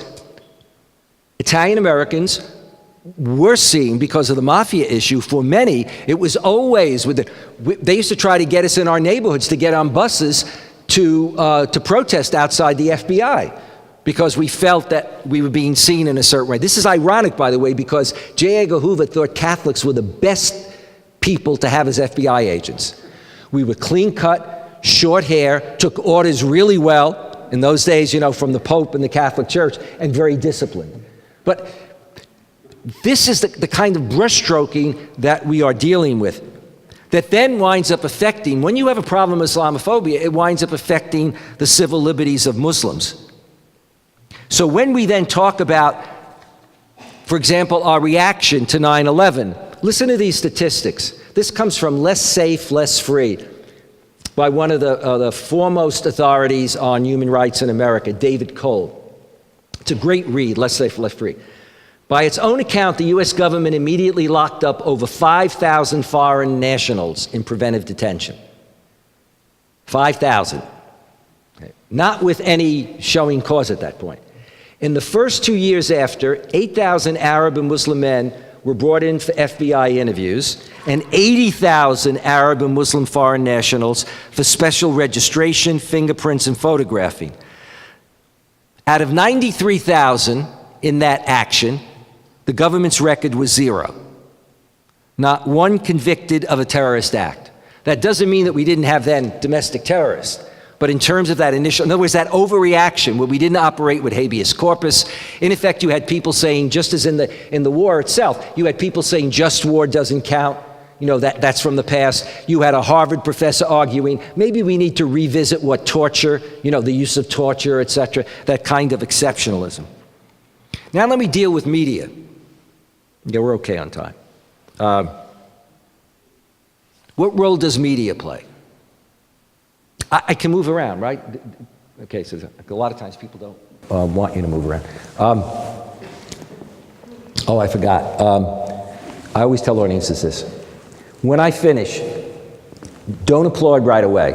Italian Americans were seen, because of the mafia issue, for many, it was always they used to try to get us in our neighborhoods to get on buses to protest outside the FBI, because we felt that we were being seen in a certain way. This is ironic, by the way, because J. Edgar Hoover thought Catholics were the best people to have as FBI agents. We were clean-cut, short hair, took orders really well in those days, from the Pope and the Catholic Church, and very disciplined. But this is the kind of brushstroking that we are dealing with, that then winds up affecting, when you have a problem with Islamophobia, it winds up affecting the civil liberties of Muslims. So when we then talk about, for example, our reaction to 9/11, listen to these statistics. This comes from Less Safe, Less Free, by one of the foremost authorities on human rights in America, David Cole. It's a great read, Less Safe, Less Free. By its own account, the U.S. government immediately locked up over 5,000 foreign nationals in preventive detention. 5,000. Okay. Not with any showing cause at that point. In the first 2 years after, 8,000 Arab and Muslim men were brought in for FBI interviews, and 80,000 Arab and Muslim foreign nationals for special registration, fingerprints, and photographing. Out of 93,000 in that action, the government's record was 0. Not one convicted of a terrorist act. That doesn't mean that we didn't have then domestic terrorists. But in terms of that initial, in other words, that overreaction where we didn't operate with habeas corpus, in effect, you had people saying, just as in the war itself, you had people saying just war doesn't count. That's from the past. You had a Harvard professor arguing, maybe we need to revisit what torture, the use of torture, etc., that kind of exceptionalism. Now let me deal with media. Yeah, we're okay on time. What role does media play? I can move around, right? Okay, so a lot of times people don't want you to move around. Oh, I forgot. I always tell audiences this. When I finish, don't applaud right away.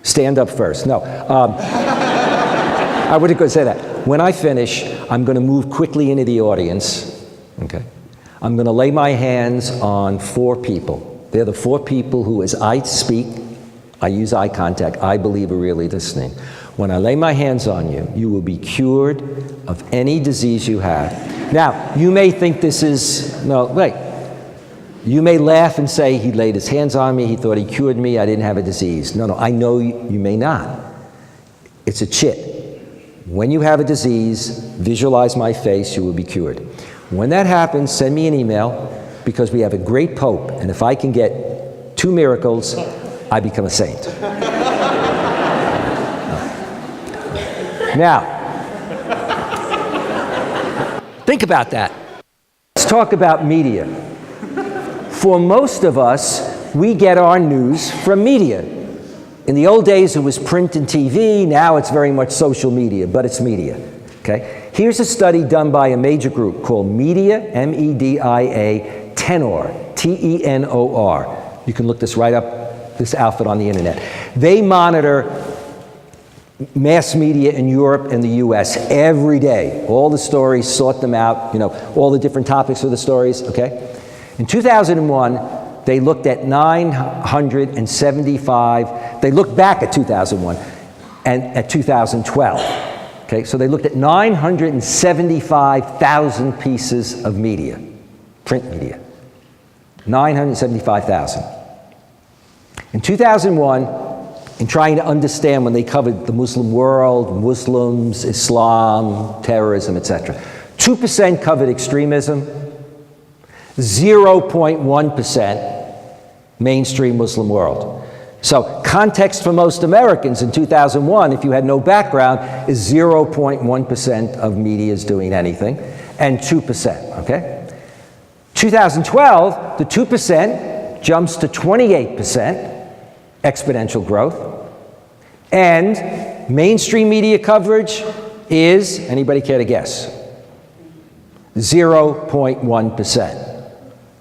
Stand up first. No. I wasn't going to say that. When I finish, I'm going to move quickly into the audience. Okay? I'm going to lay my hands on 4 people. They're the 4 people who, as I speak, I use eye contact, I believe are really listening. When I lay my hands on you, you will be cured of any disease you have. Now, you may think this is, no, wait. You may laugh and say, he laid his hands on me, he thought he cured me, I didn't have a disease. No, I know you may not. It's a chit. When you have a disease, visualize my face, you will be cured. When that happens, send me an email, because we have a great Pope, and if I can get 2 miracles, I become a saint. Now, think about that. Let's talk about media. For most of us, we get our news from media. In the old days, it was print and TV. Now it's very much social media, but it's media. Okay? Here's a study done by a major group called Media, M-E-D-I-A, Tenor, T-E-N-O-R. You can look this right up, this outfit on the internet. They monitor mass media in Europe and the US every day. All the stories, sort them out, all the different topics of the stories, okay? In 2001, they looked at 975, they looked back at 2001 and at 2012. Okay, so they looked at 975,000 pieces of media, print media, 975,000. In 2001, in trying to understand when they covered the Muslim world, Muslims, Islam, terrorism, etc., 2% covered extremism, 0.1% mainstream Muslim world. So context for most Americans in 2001, if you had no background, is 0.1% of media is doing anything, and 2%, okay? 2012, the 2% jumps to 28%, exponential growth, and mainstream media coverage is, anybody care to guess? 0.1%.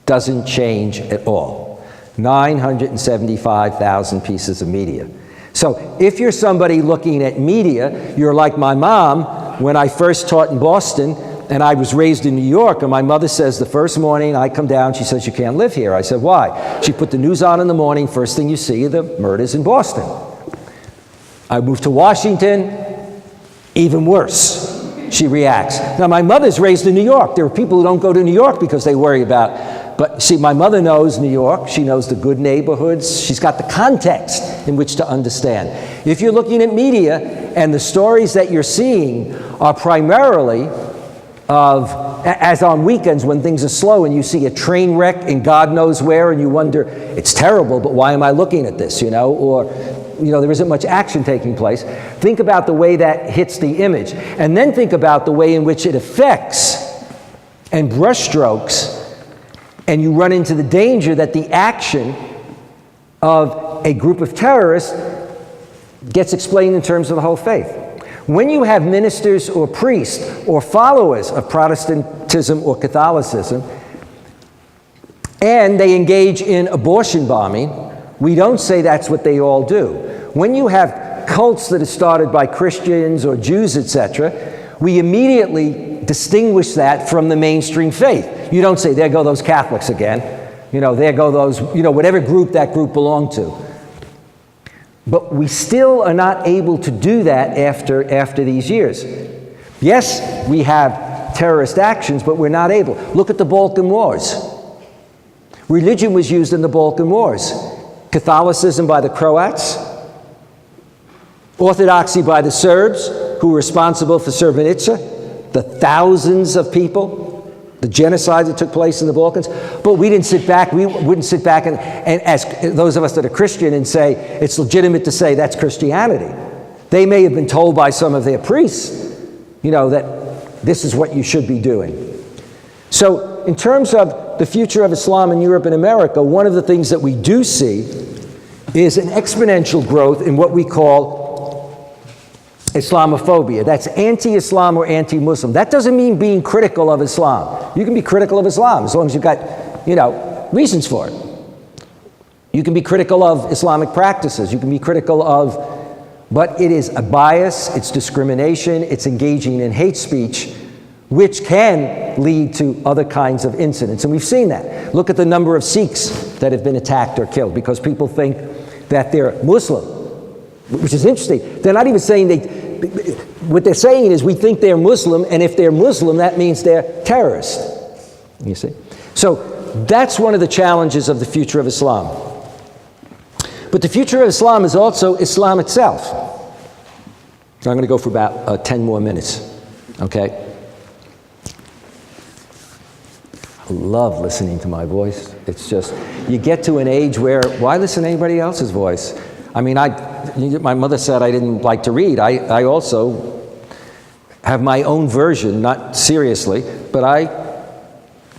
Doesn't change at all. 975,000 pieces of media. So if you're somebody looking at media, you're like my mom when I first taught in Boston, and I was raised in New York, and my mother says the first morning I come down, she says, you can't live here. I said, why? She put the news on in the morning, first thing you see are the murders in Boston. I moved to Washington, even worse. She reacts. Now my mother's raised in New York. There are people who don't go to New York because they worry about. But see, my mother knows New York. She knows the good neighborhoods. She's got the context in which to understand. If you're looking at media and the stories that you're seeing are primarily of, as on weekends when things are slow and you see a train wreck in God knows where and you wonder, it's terrible, but why am I looking at this, Or, there isn't much action taking place. Think about the way that hits the image. And then think about the way in which it affects and brushstrokes. And you run into the danger that the action of a group of terrorists gets explained in terms of the whole faith. When you have ministers or priests or followers of Protestantism or Catholicism, and they engage in abortion bombing, we don't say that's what they all do. When you have cults that are started by Christians or Jews, etc., we immediately distinguish that from the mainstream faith. You don't say, there go those Catholics again. There go those, whatever group that group belonged to. But we still are not able to do that after these years. Yes, we have terrorist actions, but we're not able. Look at the Balkan Wars. Religion was used in the Balkan Wars. Catholicism by the Croats, Orthodoxy by the Serbs, who were responsible for Srebrenica, the thousands of people, the genocide that took place in the Balkans. But we didn't sit back, and as those of us that are Christian and say, it's legitimate to say that's Christianity. They may have been told by some of their priests, that this is what you should be doing. So in terms of the future of Islam in Europe and America, one of the things that we do see is an exponential growth in what we call Islamophobia. That's anti-Islam or anti-Muslim. That doesn't mean being critical of Islam. You can be critical of Islam as long as you've got, reasons for it. You can be critical of Islamic practices. You can be critical of, but it is a bias, it's discrimination, it's engaging in hate speech, which can lead to other kinds of incidents. And we've seen that. Look at the number of Sikhs that have been attacked or killed because people think that they're Muslim, which is interesting. They're not even saying what they're saying is we think they're Muslim, and if they're Muslim, that means they're terrorists. You see? So that's one of the challenges of the future of Islam. But the future of Islam is also Islam itself. So I'm going to go for about 10 more minutes, okay? I love listening to my voice. It's just, you get to an age where, why listen to anybody else's voice? I mean, my mother said I didn't like to read. I also have my own version, not seriously, but I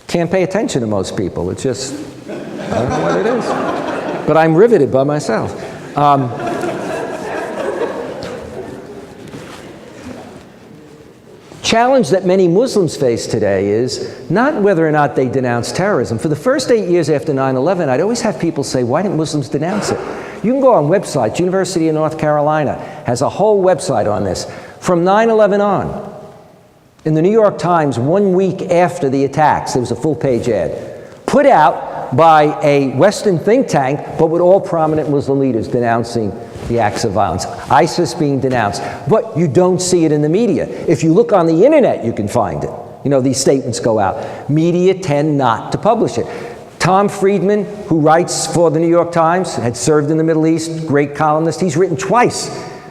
can't pay attention to most people. It's just, I don't know what it is. But I'm riveted by myself. Challenge that many Muslims face today is not whether or not they denounce terrorism. For the first 8 years after 9/11, I'd always have people say, why didn't Muslims denounce it? You can go on websites. University of North Carolina has a whole website on this. From 9/11 on, in the New York Times, 1 week after the attacks, there was a full-page ad, put out by a Western think tank, but with all prominent Muslim leaders denouncing the acts of violence. ISIS being denounced. But you don't see it in the media. If you look on the internet, you can find it. These statements go out. Media tend not to publish it. Tom Friedman, who writes for the New York Times, had served in the Middle East, great columnist. He's written twice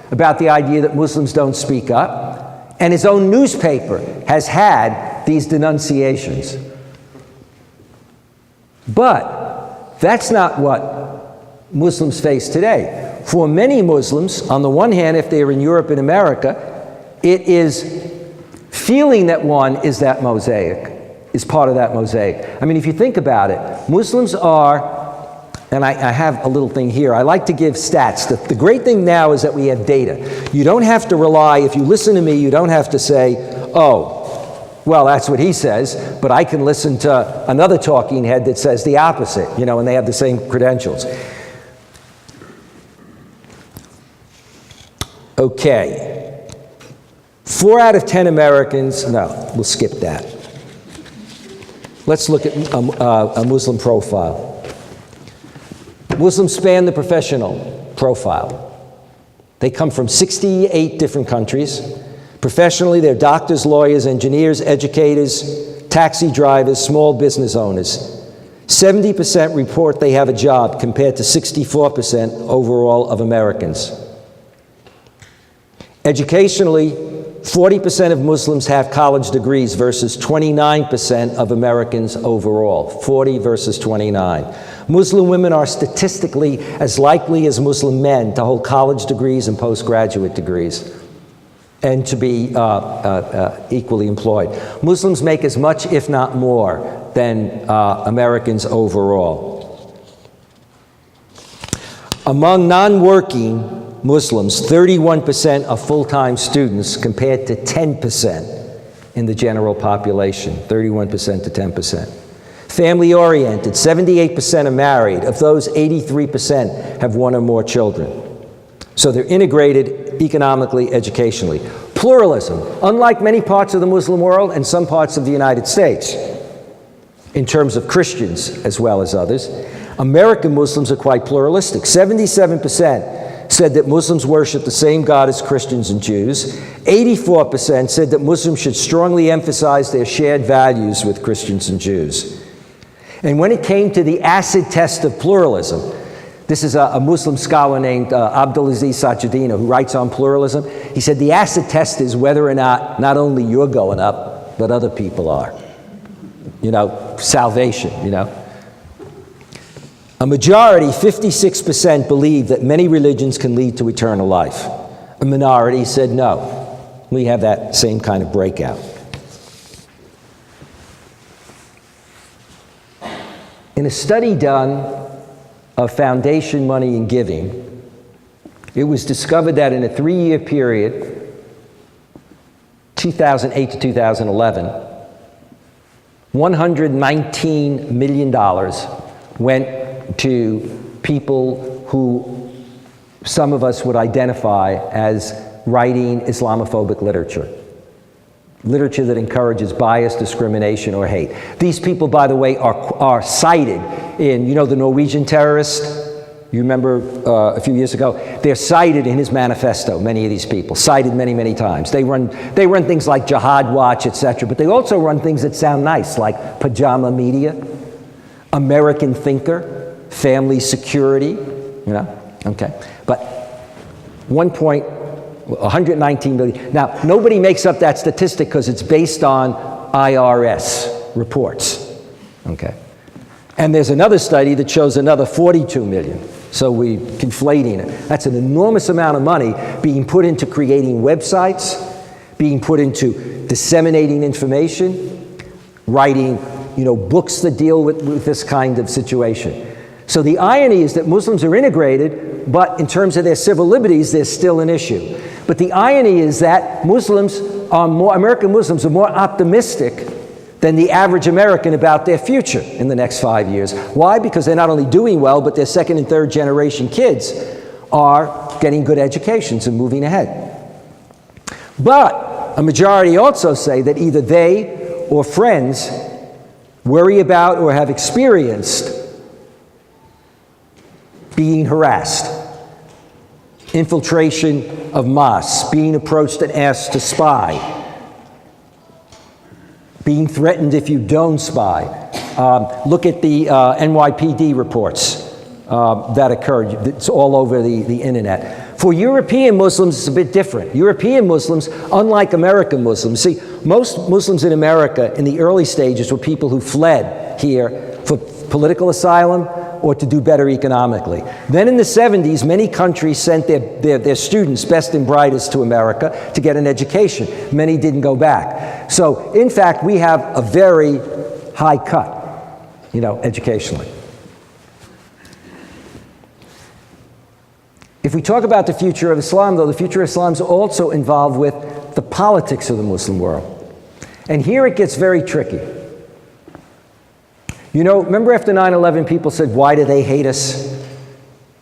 about the idea that Muslims don't speak up. And his own newspaper has had these denunciations. But that's not what Muslims face today. For many Muslims, on the one hand, if they are in Europe and America, it is feeling that one is that mosaic, is part of that mosaic. I mean, if you think about it, Muslims are, and I have a little thing here, I like to give stats. The great thing now is that we have data. You don't have to rely, if you listen to me, you don't have to say, oh, well, that's what he says, but I can listen to another talking head that says the opposite, and they have the same credentials. Okay. 4 out of 10 Americans, no, we'll skip that. Let's look at a Muslim profile. Muslims span the professional profile. They come from 68 different countries. Professionally, they're doctors, lawyers, engineers, educators, taxi drivers, small business owners. 70% report they have a job compared to 64% overall of Americans. Educationally, 40% of Muslims have college degrees versus 29% of Americans overall. 40 versus 29. Muslim women are statistically as likely as Muslim men to hold college degrees and postgraduate degrees, and to be equally employed. Muslims make as much, if not more, than Americans overall. Among non-working Muslims, 31% are full-time students compared to 10% in the general population, 31% to 10%. Family-oriented, 78% are married. Of those, 83% have 1 or more children. So they're integrated economically, educationally. Pluralism, unlike many parts of the Muslim world and some parts of the United States, in terms of Christians as well as others, American Muslims are quite pluralistic. 77% said that Muslims worship the same God as Christians and Jews. 84% said that Muslims should strongly emphasize their shared values with Christians and Jews. And when it came to the acid test of pluralism, this is a Muslim scholar named Abdulaziz Sajidina who writes on pluralism. He said the acid test is whether or not only you're going up, but other people are. Salvation, A majority, 56%, believe that many religions can lead to eternal life. A minority said no. We have that same kind of breakout. in a study done of foundation money and giving, it was discovered that in a 3-year period, 2008 to 2011, $119 million went to people who some of us would identify as writing Islamophobic literature. Literature that encourages bias, discrimination, or hate. These people, by the way, are cited in, you know, the Norwegian terrorist, you remember a few years ago, they're cited in his manifesto, many of these people, cited many, many times. They run things like Jihad Watch, etc., but they also run things that sound nice, like Pajama Media, American Thinker, Family Security, you know, okay. But 119 million. Now, nobody makes up that statistic because it's based on IRS reports, okay? And there's another study that shows another 42 million. So we're conflating it. That's an enormous amount of money being put into creating websites, being put into disseminating information, writing, you know, books that deal with this kind of situation. So the irony is that Muslims are integrated, but in terms of their civil liberties, there's still an issue. But the irony is that American Muslims are more optimistic than the average American about their future in the next 5 years. Why? Because they're not only doing well, but their second and third generation kids are getting good educations and moving ahead. But a majority also say that either they or friends worry about or have experienced being harassed, infiltration of mosques, being approached and asked to spy, being threatened if you don't spy. Look at the NYPD reports that occurred. It's all over the internet. For European Muslims, it's a bit different. European Muslims, unlike American Muslims, see, most Muslims in America in the early stages were people who fled here for political asylum or to do better economically. Then in the 70s, many countries sent their students, best and brightest, to America to get an education. Many didn't go back. So, in fact, we have a very high cut, you know, educationally. If we talk about the future of Islam, though, the future of Islam is also involved with the politics of the Muslim world. And here it gets very tricky. You know, remember after 9/11, people said, why do they hate us?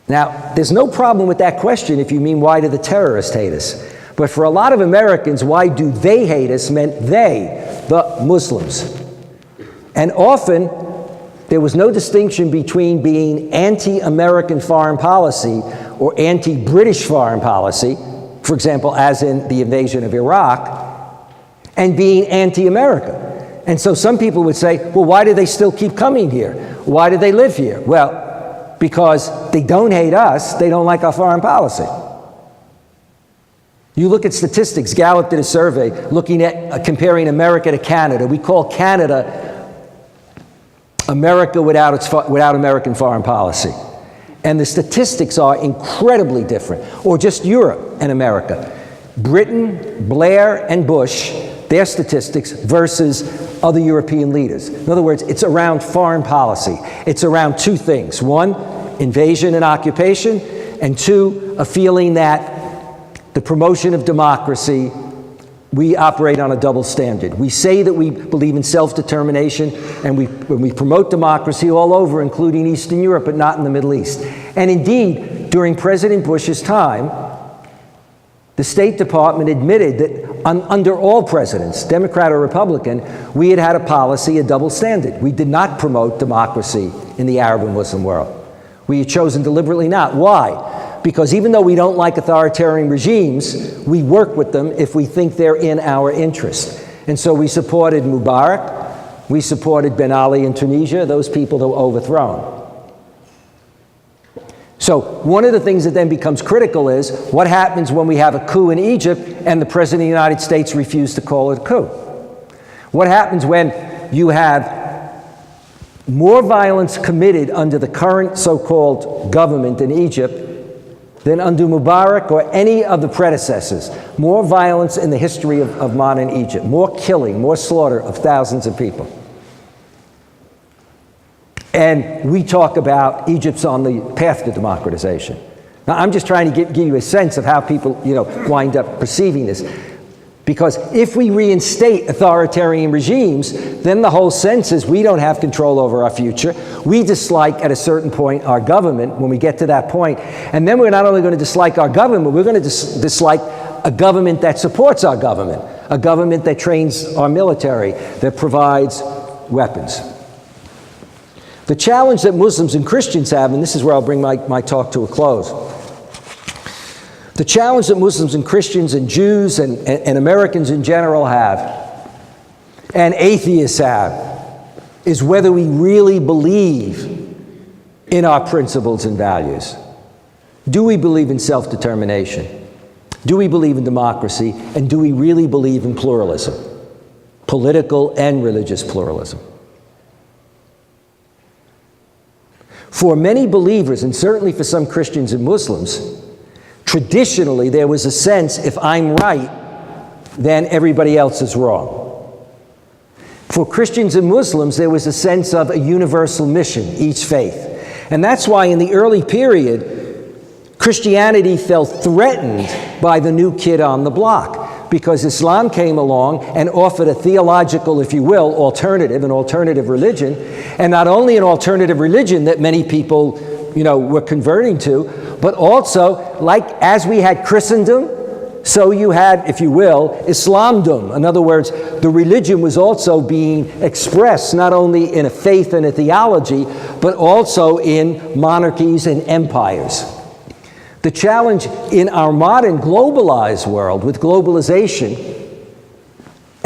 Now, there's no problem with that question if you mean, why do the terrorists hate us? But for a lot of Americans, why do they hate us meant they, the Muslims. And often, there was no distinction between being anti-American foreign policy or anti-British foreign policy, for example, as in the invasion of Iraq, and being anti-America. And so some people would say, well, why do they still keep coming here? Why do they live here? Well, because they don't hate us, they don't like our foreign policy. You look at statistics. Gallup did a survey looking at comparing America to Canada. We call Canada America without American foreign policy. And the statistics are incredibly different. Or just Europe and America. Britain, Blair, and Bush, their statistics versus other European leaders. In other words, it's around foreign policy. It's around two things. One, invasion and occupation, and two, a feeling that the promotion of democracy, we operate on a double standard. We say that we believe in self-determination, and when we promote democracy all over, including Eastern Europe, but not in the Middle East. And indeed, during President Bush's time, the State Department admitted that under all presidents, Democrat or Republican, we had a policy, a double standard. We did not promote democracy in the Arab and Muslim world. We had chosen deliberately not. Why? Because even though we don't like authoritarian regimes, we work with them if we think they're in our interest. And so we supported Mubarak, we supported Ben Ali in Tunisia, those people that were overthrown. So one of the things that then becomes critical is what happens when we have a coup in Egypt and the President of the United States refused to call it a coup? What happens when you have more violence committed under the current so-called government in Egypt than under Mubarak or any of the predecessors? More violence in the history of modern Egypt, more killing, more slaughter of thousands of people. And we talk about Egypt's on the path to democratization. Now, I'm just trying to give you a sense of how people, wind up perceiving this. Because if we reinstate authoritarian regimes, then the whole sense is we don't have control over our future. We dislike, at a certain point, our government when we get to that point. And then we're not only going to dislike our government, we're going to dislike a government that supports our government, a government that trains our military, that provides weapons. The challenge that Muslims and Christians have, and this is where I'll bring my talk to a close. The challenge that Muslims and Christians and Jews and Americans in general have, and atheists have, is whether we really believe in our principles and values. Do we believe in self-determination? Do we believe in democracy? And do we really believe in pluralism? Political and religious pluralism. For many believers, and certainly for some Christians and Muslims, traditionally, there was a sense, if I'm right, then everybody else is wrong. For Christians and Muslims, there was a sense of a universal mission, each faith. And that's why in the early period, Christianity felt threatened by the new kid on the block, because Islam came along and offered a theological, if you will, alternative, an alternative religion, and not only an alternative religion that many people were converting to, but also, like as we had Christendom, so you had, if you will, Islamdom. In other words, the religion was also being expressed not only in a faith and a theology, but also in monarchies and empires. The challenge in our modern globalized world, with globalization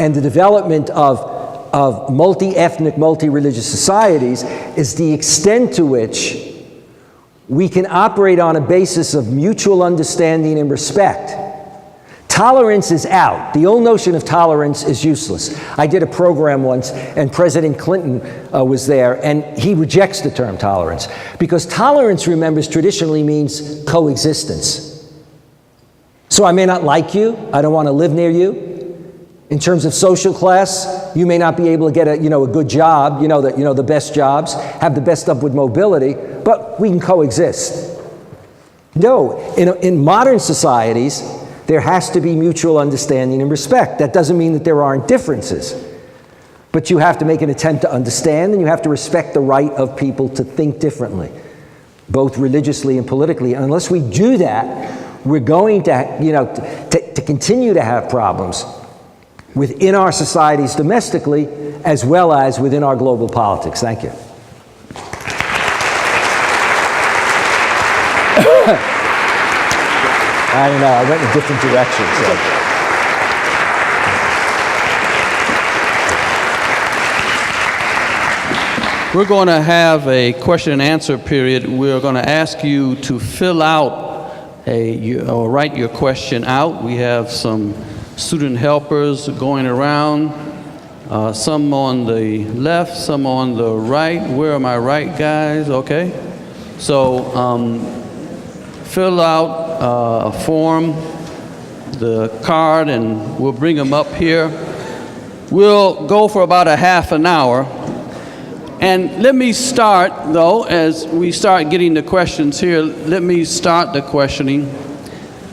and the development of multi-ethnic, multi-religious societies, is the extent to which we can operate on a basis of mutual understanding and respect. Tolerance is out. The old notion of tolerance is useless. I did a program once, and President Clinton was there, and he rejects the term tolerance, because tolerance, remembers, traditionally means coexistence. So I may not like you, I don't want to live near you. In terms of social class, you may not be able to get a good job, the best jobs, have the best upward mobility, but we can coexist. No, in modern societies, there has to be mutual understanding and respect. That doesn't mean that there aren't differences, but you have to make an attempt to understand, and you have to respect the right of people to think differently, both religiously and politically. And unless we do that, we're going to continue to have problems within our societies domestically, as well as within our global politics. Thank you. I don't know, I went in a different direction. So. We're going to have a question and answer period. We're going to ask you to fill out or write your question out. We have some student helpers going around, some on the left, some on the right. Where are my right guys? Okay. So fill out a form, the card, and we'll bring them up here. We'll go for about a half an hour. And let me start, though, as we start getting the questions here, let me start the questioning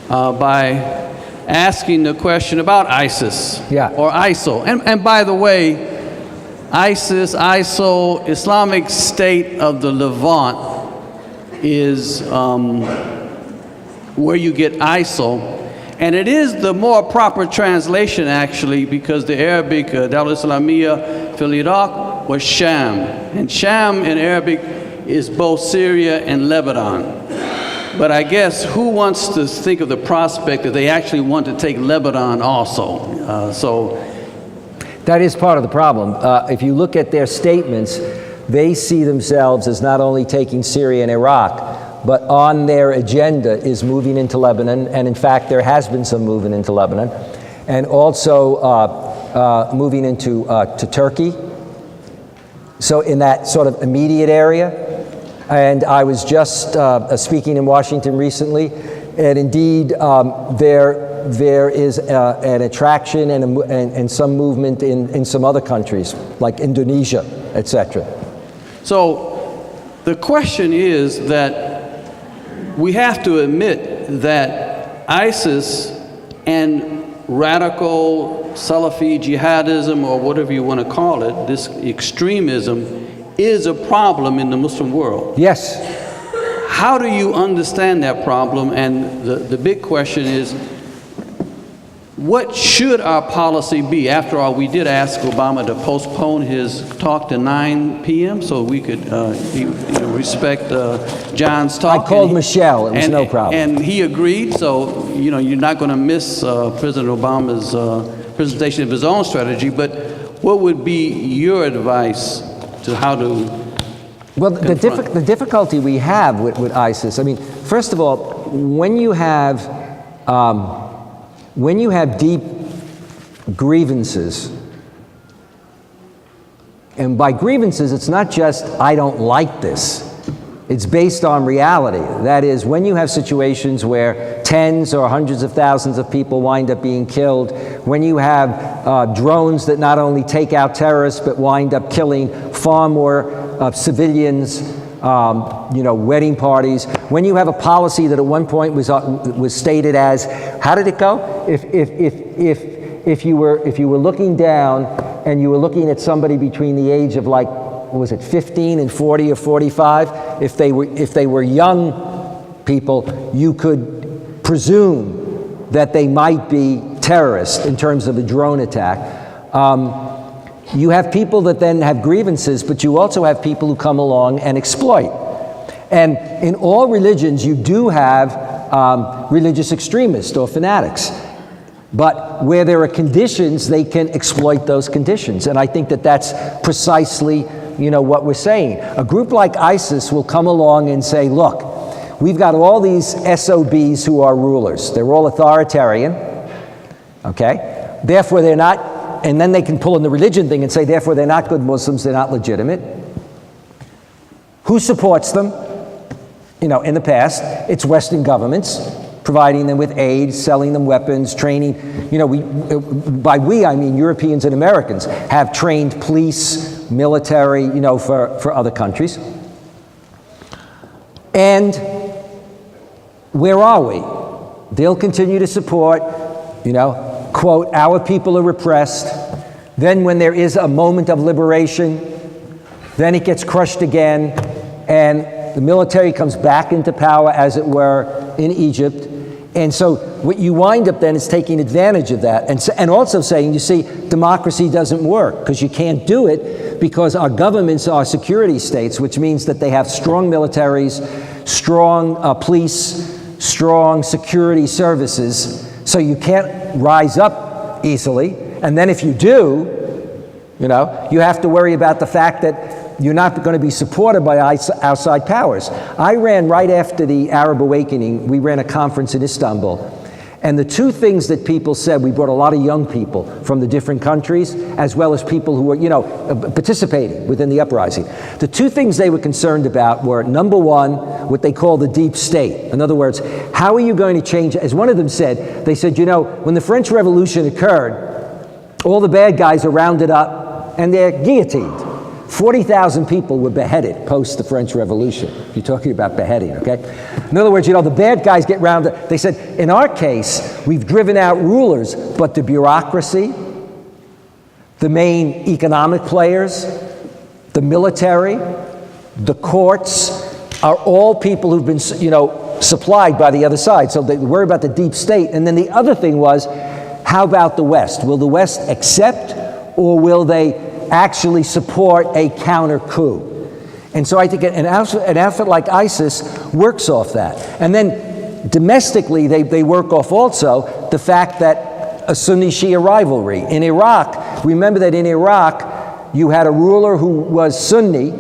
by asking the question about ISIS or ISIL. And by the way, ISIS, ISIL, Islamic State of the Levant is where you get ISIL. And it is the more proper translation, actually, because the Arabic, Dawla Islamiyya fil Iraq, was Sham. And Sham in Arabic is both Syria and Lebanon. But I guess who wants to think of the prospect that they actually want to take Lebanon also? So that is part of the problem. If you look at their statements, they see themselves as not only taking Syria and Iraq, but on their agenda is moving into Lebanon, and in fact there has been some movement into Lebanon, and also moving into to Turkey. So in that sort of immediate area. And I was just speaking in Washington recently, and indeed there is an attraction and some movement in some other countries, like Indonesia, etc. So The question is that we have to admit that ISIS and radical Salafi jihadism, or whatever you want to call it, this extremism, is a problem in the Muslim world. Yes. How do you understand that problem? And the big question is, what should our policy be? After all, we did ask Obama to postpone his talk to 9 p.m. so we could respect John's talk. I called Michelle. It was no problem. And he agreed, so you're not going to miss President Obama's presentation of his own strategy. But what would be your advice to how to Well, the difficulty we have with ISIS, I mean, first of all, when you have deep grievances, and by grievances, it's not just, I don't like this. It's based on reality. That is, when you have situations where tens or hundreds of thousands of people wind up being killed, when you have drones that not only take out terrorists but wind up killing far more civilians, wedding parties, when you have a policy that at one point was stated as, how did it go? If you were looking down and you were looking at somebody between the age of, like, was it 15 and 40 or 45? If they were young people, you could presume that they might be terrorists in terms of a drone attack. You have people that then have grievances, but you also have people who come along and exploit. And in all religions, you do have religious extremists or fanatics. But where there are conditions, they can exploit those conditions. And I think that that's precisely, what we're saying. A group like ISIS will come along and say, look, we've got all these SOBs who are rulers. They're all authoritarian, okay? Therefore, they're not, and then they can pull in the religion thing and say, therefore, they're not good Muslims, they're not legitimate. Who supports them? In the past, it's Western governments, providing them with aid, selling them weapons, training. By we, I mean Europeans and Americans, have trained police, military, for other countries. And where are we? They'll continue to support, quote, our people are repressed. Then when there is a moment of liberation, then it gets crushed again, and the military comes back into power, as it were, in Egypt. And so what you wind up then is taking advantage of that and also saying, you see, democracy doesn't work because you can't do it because our governments are security states, which means that they have strong militaries, strong police, strong security services, so you can't rise up easily. And then if you do, you have to worry about the fact that you're not going to be supported by outside powers. I ran, right after the Arab Awakening, we ran a conference in Istanbul. And the two things that people said, we brought a lot of young people from the different countries, as well as people who were, participating within the uprising. The two things they were concerned about were, number one, what they call the deep state. In other words, how are you going to change? As one of them said, they said, when the French Revolution occurred, all the bad guys are rounded up and they're guillotined. 40,000 people were beheaded post the French Revolution. You're talking about beheading, okay? In other words, the bad guys get rounded. They said, in our case, we've driven out rulers, but the bureaucracy, the main economic players, the military, the courts, are all people who've been, supplied by the other side. So they worry about the deep state. And then the other thing was, how about the West? Will the West accept, or will they actually support a counter coup? And so I think an outfit like ISIS works off that. And then domestically, they work off also the fact that a Sunni-Shia rivalry. In Iraq, remember that in Iraq, you had a ruler who was Sunni,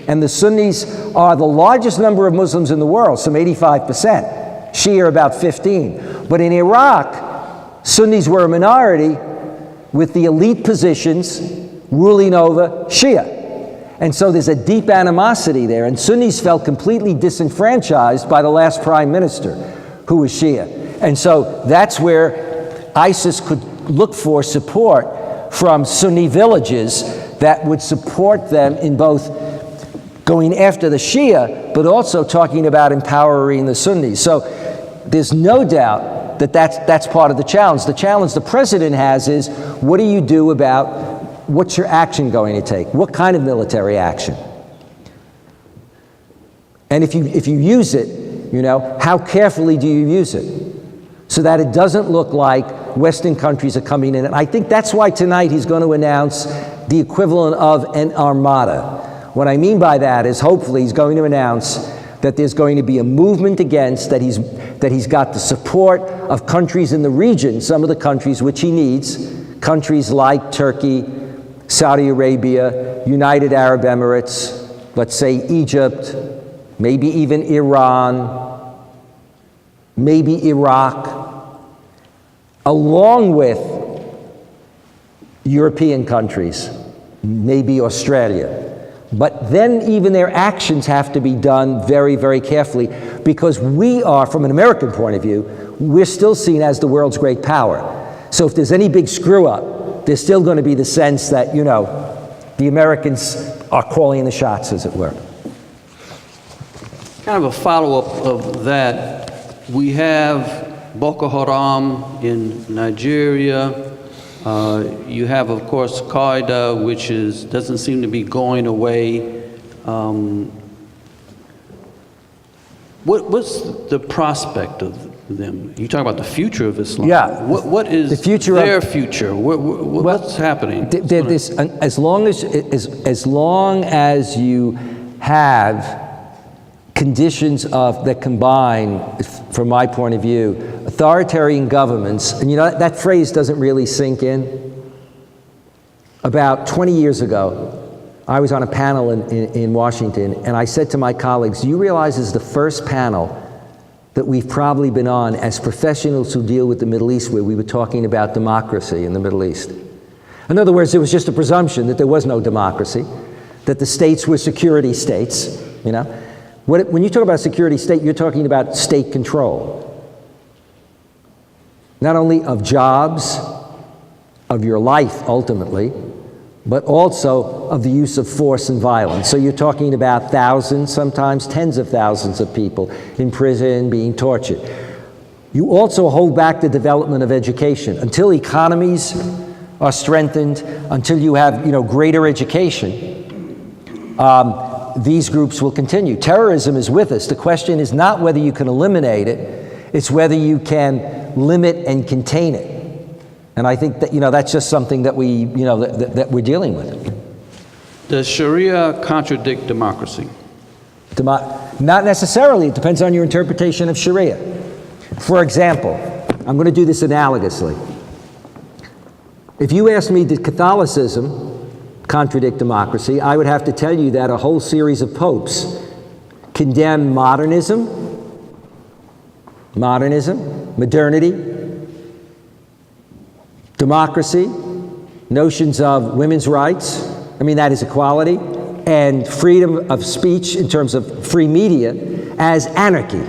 and the Sunnis are the largest number of Muslims in the world, some 85%. Shia are about 15. But in Iraq, Sunnis were a minority with the elite positions ruling over Shia. And so there's a deep animosity there, and Sunnis felt completely disenfranchised by the last prime minister, who was Shia. And so that's where ISIS could look for support from Sunni villages that would support them in both going after the Shia, but also talking about empowering the Sunnis. So there's no doubt that that's part of the challenge. The challenge the president has is, what do you do about, what's your action going to take? What kind of military action? And if you use it, you know, how carefully do you use it? So that it doesn't look like Western countries are coming in. And I think that's why tonight he's going to announce the equivalent of an armada. What I mean by that is, hopefully he's going to announce that there's going to be a movement against, that he's got the support of countries in the region, some of the countries which he needs, countries like Turkey, Saudi Arabia, United Arab Emirates, let's say Egypt, maybe even Iran, maybe Iraq, along with European countries, maybe Australia. But then even their actions have to be done very, very carefully, because we are, from an American point of view, we're still seen as the world's great power. So if there's any big screw up, there's still going to be the sense that, you know, the Americans are calling the shots, as it were. Kind of a follow-up of that, we have Boko Haram in Nigeria. You have, of course, Qaeda, which doesn't seem to be going away. What's the prospect of them? You talk about the future of Islam. Yeah. What is the future their future? What's happening? As long as you have conditions that combine, from my point of view, authoritarian governments, and you know, that phrase doesn't really sink in. About 20 years ago, I was on a panel in Washington, and I said to my colleagues, do you realize this is the first panel that we've probably been on as professionals who deal with the Middle East, where we were talking about democracy in the Middle East? In other words, there was just a presumption that there was no democracy, that the states were security states, you know? When you talk about security state, you're talking about state control. Not only of jobs, of your life ultimately, but also of the use of force and violence. So you're talking about thousands, sometimes tens of thousands of people in prison, being tortured. You also hold back the development of education. Until economies are strengthened, until you have, you know, greater education, these groups will continue. Terrorism is with us. The question is not whether you can eliminate it, it's whether you can limit and contain it. And I think that, you know, that's just something that we, you know, that we're dealing with. Does Sharia contradict democracy? Not necessarily. It depends on your interpretation of Sharia. For example, I'm going to do this analogously. If you ask me, did Catholicism contradict democracy, I would have to tell you that a whole series of popes condemn modernity, democracy, notions of women's rights, I mean that is equality, and freedom of speech in terms of free media as anarchy.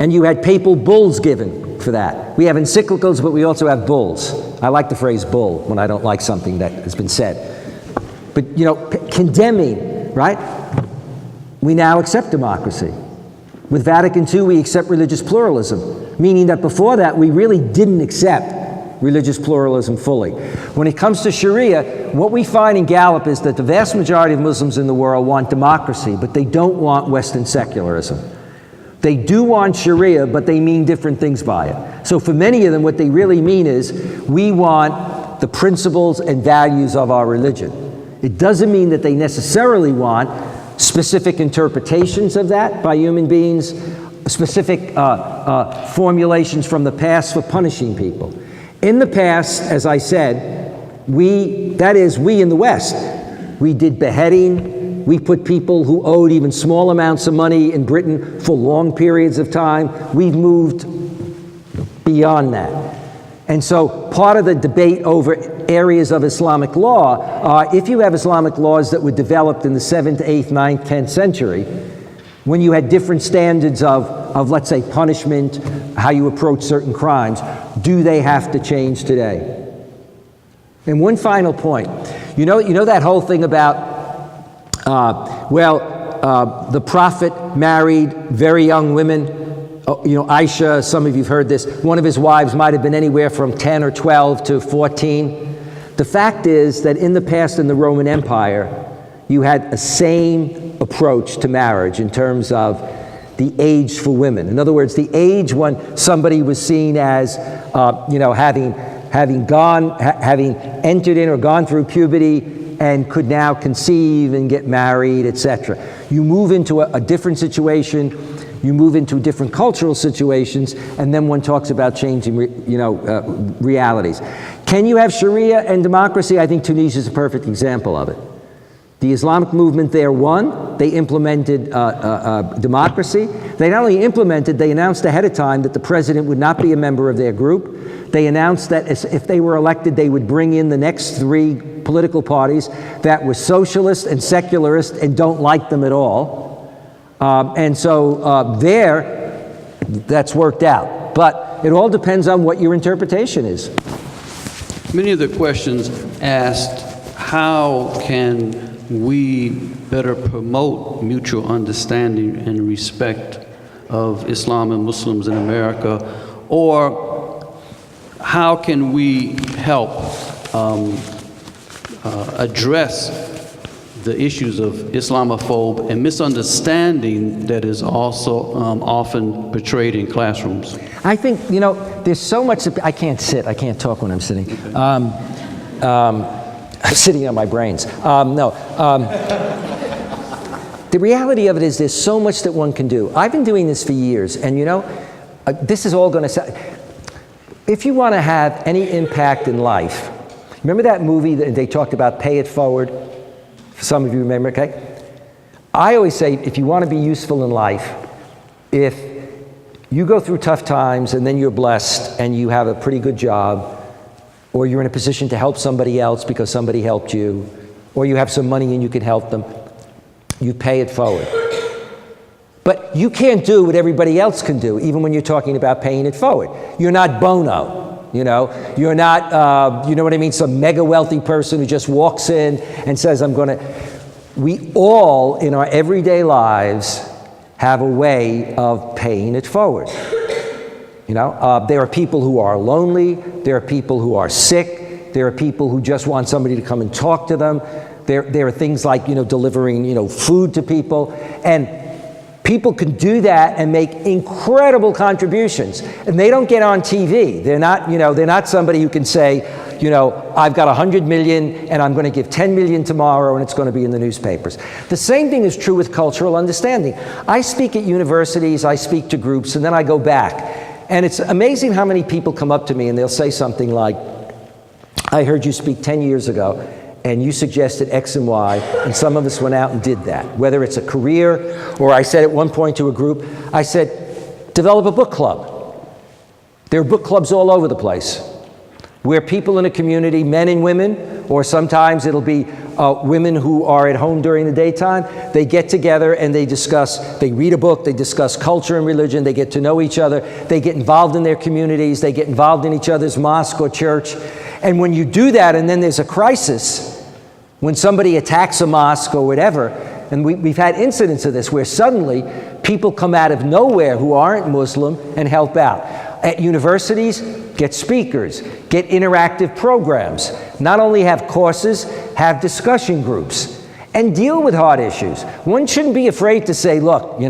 And you had papal bulls given for that. We have encyclicals, but we also have bulls. I like the phrase bull when I don't like something that has been said. But, you know, condemning, right? We now accept democracy. With Vatican II, we accept religious pluralism, meaning that before that, we really didn't accept religious pluralism fully. When it comes to Sharia, what we find in Gallup is that the vast majority of Muslims in the world want democracy, but they don't want Western secularism. They do want Sharia, but they mean different things by it. So for many of them, what they really mean is, we want the principles and values of our religion. It doesn't mean that they necessarily want specific interpretations of that by human beings, specific formulations from the past for punishing people. In the past, as I said, we in the West, we did beheading. We put people who owed even small amounts of money in Britain for long periods of time. We've moved beyond that. And so part of the debate over areas of Islamic law are, if you have Islamic laws that were developed in the 7th, 8th, 9th, 10th century, when you had different standards of let's say, punishment, how you approach certain crimes, do they have to change today? And one final point. You know that whole thing about The Prophet married very young women. Aisha, some of you have heard this, one of his wives might have been anywhere from 10 or 12 to 14. The fact is that in the past in the Roman Empire, you had a same approach to marriage in terms of the age for women. In other words, the age when somebody was seen as, having entered in or gone through puberty and could now conceive and get married, etc. You move into a different situation. You move into different cultural situations, and then one talks about changing, realities. Can you have Sharia and democracy? I think Tunisia is a perfect example of it. The Islamic movement there won. They implemented democracy. They not only implemented, they announced ahead of time that the president would not be a member of their group. They announced that if they were elected, they would bring in the next 3 political parties that were socialist and secularist and don't like them at all. That's worked out. But it all depends on what your interpretation is. Many of the questions asked, how can we better promote mutual understanding and respect of Islam and Muslims in America? Or how can we help address the issues of Islamophobia and misunderstanding that is also often portrayed in classrooms? I think, there's so much, I can't talk when I'm sitting. I'm sitting on my brains. The reality of it is there's so much that one can do. I've been doing this for years, and this is all going to sound, if you want to have any impact in life, remember that movie that they talked about, Pay It Forward? Some of you remember, okay? I always say, if you want to be useful in life, if you go through tough times and then you're blessed and you have a pretty good job, or you're in a position to help somebody else because somebody helped you, or you have some money and you can help them, you pay it forward. But you can't do what everybody else can do, even when you're talking about paying it forward. You're not Bono. You're not, some mega wealthy person who just walks in and says, we all in our everyday lives have a way of paying it forward. There are people who are lonely, there are people who are sick, there are people who just want somebody to come and talk to them. There are things like, delivering, food to people. And people can do that and make incredible contributions, and they don't get on TV. They're not somebody who can say, I've got 100 million and I'm going to give 10 million tomorrow and it's going to be in the newspapers. The same thing is true with cultural understanding. I speak at universities, I speak to groups, and then I go back. And it's amazing how many people come up to me and they'll say something like, I heard you speak 10 years ago, and you suggested X and Y, and some of us went out and did that. Whether it's a career, or I said at one point to a group, I said, develop a book club. There are book clubs all over the place, where people in a community, men and women, or sometimes it'll be women who are at home during the daytime, they get together and they read a book, they discuss culture and religion, they get to know each other, they get involved in their communities, they get involved in each other's mosque or church. And when you do that and then there's a crisis, when somebody attacks a mosque or whatever, and we've had incidents of this where suddenly people come out of nowhere who aren't Muslim and help out. At universities, get speakers, get interactive programs. Not only have courses, have discussion groups, and deal with hard issues. One shouldn't be afraid to say, look,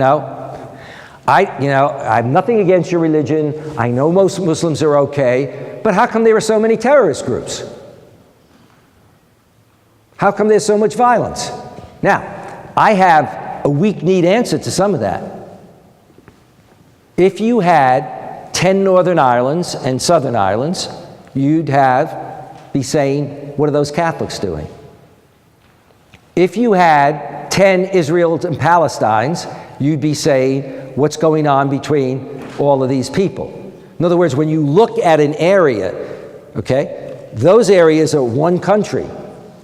I have nothing against your religion. I know most Muslims are okay, but how come there are so many terrorist groups? How come there's so much violence? Now, I have a weak-kneed answer to some of that. If you had 10 Northern Islands and Southern Islands, you'd be saying, what are those Catholics doing? If you had 10 Israels and Palestines, you'd be saying, what's going on between all of these people? In other words, when you look at an area, okay, those areas are one country,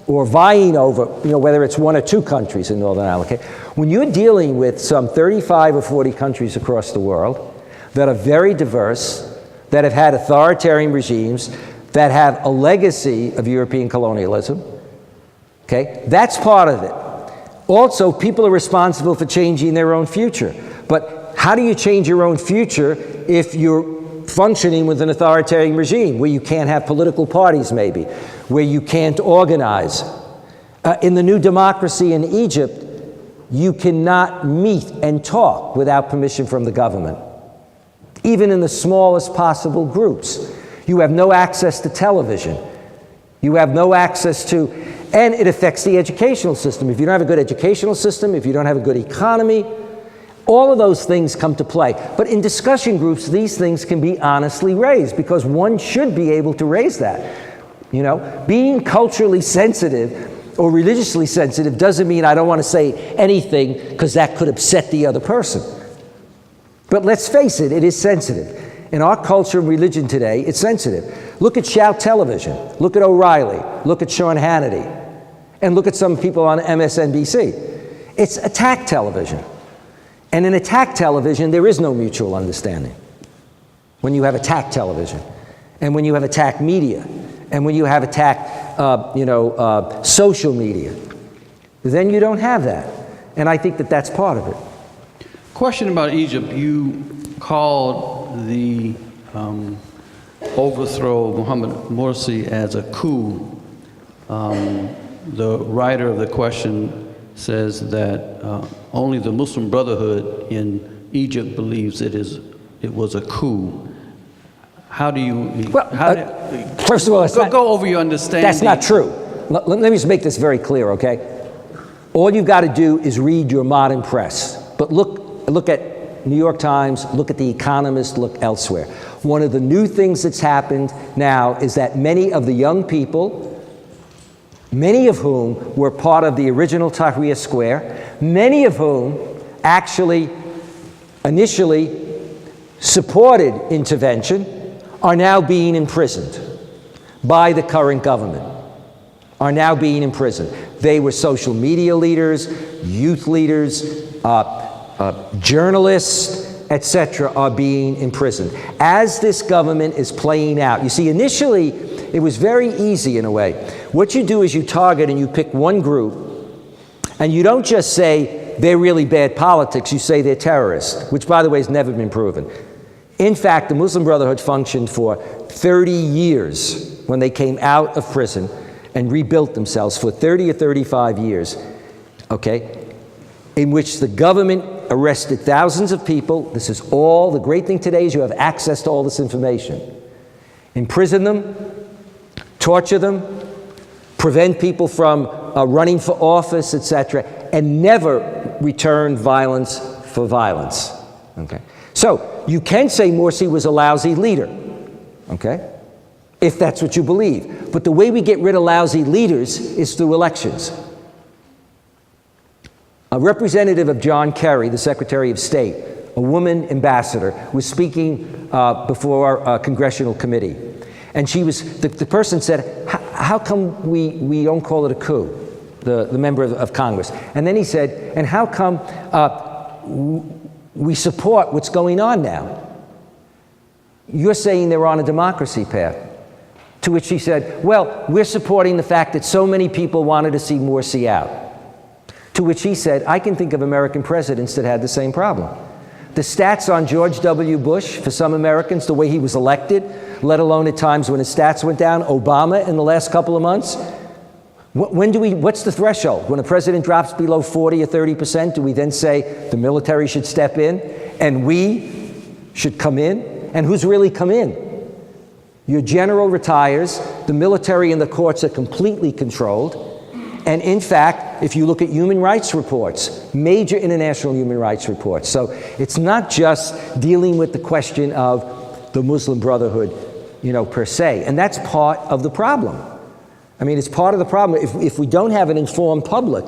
or vying over, whether it's one or two countries in Northern Ireland. Okay? When you're dealing with some 35 or 40 countries across the world that are very diverse, that have had authoritarian regimes, that have a legacy of European colonialism, okay, that's part of it. Also, people are responsible for changing their own future. But how do you change your own future if you're functioning with an authoritarian regime where you can't have political parties, maybe, where you can't organize? In the new democracy in Egypt, you cannot meet and talk without permission from the government, even in the smallest possible groups. You have no access to television. You have no access to, and it affects the educational system. If you don't have a good educational system, if you don't have a good economy, all of those things come to play. But in discussion groups, these things can be honestly raised because one should be able to raise that. You know, being culturally sensitive or religiously sensitive doesn't mean I don't want to say anything because that could upset the other person. But let's face it, it is sensitive. In our culture and religion today, it's sensitive. Look at Shout Television. Look at O'Reilly. Look at Sean Hannity. And look at some people on MSNBC. It's attack television. And in attack television, there is no mutual understanding. When you have attack television, and when you have attack media, and when you have attack social media, then you don't have that. And I think that that's part of it. Question about Egypt. You called the overthrow of Mohammed Morsi as a coup. The writer of the question says that only the Muslim Brotherhood in Egypt believes it was a coup. How do you... first of all, go over your understanding. That's not true. Let me just make this very clear, okay? All you've got to do is read your modern press. But look at New York Times, look at The Economist, look elsewhere. One of the new things that's happened now is that many of the young people, many of whom were part of the original Tahrir Square, many of whom actually initially supported intervention, are now being imprisoned by the current government, are now being imprisoned. They were social media leaders, youth leaders, journalists, etc., are being imprisoned. As this government is playing out, you see, initially, it was very easy in a way. What you do is you target and you pick one group, and you don't just say they're really bad politics, you say they're terrorists, which, by the way, has never been proven. In fact, the Muslim Brotherhood functioned for 30 years when they came out of prison and rebuilt themselves for 30 or 35 years, okay, in which the government arrested thousands of people. This is all, the great thing today is you have access to all this information. Imprison them, torture them, prevent people from running for office, etc., and never return violence for violence, okay? So, you can say Morsi was a lousy leader, okay, if that's what you believe. But the way we get rid of lousy leaders is through elections. A representative of John Kerry, the Secretary of State, a woman ambassador, was speaking before our congressional committee. And she was, the person said, how come we don't call it a coup, the member of Congress? And then he said, and how come we support what's going on now? You're saying they're on a democracy path. To which she said, well, we're supporting the fact that so many people wanted to see Morsi out. To which he said, I can think of American presidents that had the same problem. The stats on George W. Bush, for some Americans, the way he was elected, let alone at times when his stats went down, Obama in the last couple of months, what's the threshold? When a president drops below 40 or 30%, do we then say the military should step in and we should come in? And who's really come in? Your general retires, the military and the courts are completely controlled, and in fact, if you look at human rights reports, major international human rights reports, so it's not just dealing with the question of the Muslim Brotherhood, per se, and that's part of the problem. I mean, it's part of the problem. If we don't have an informed public,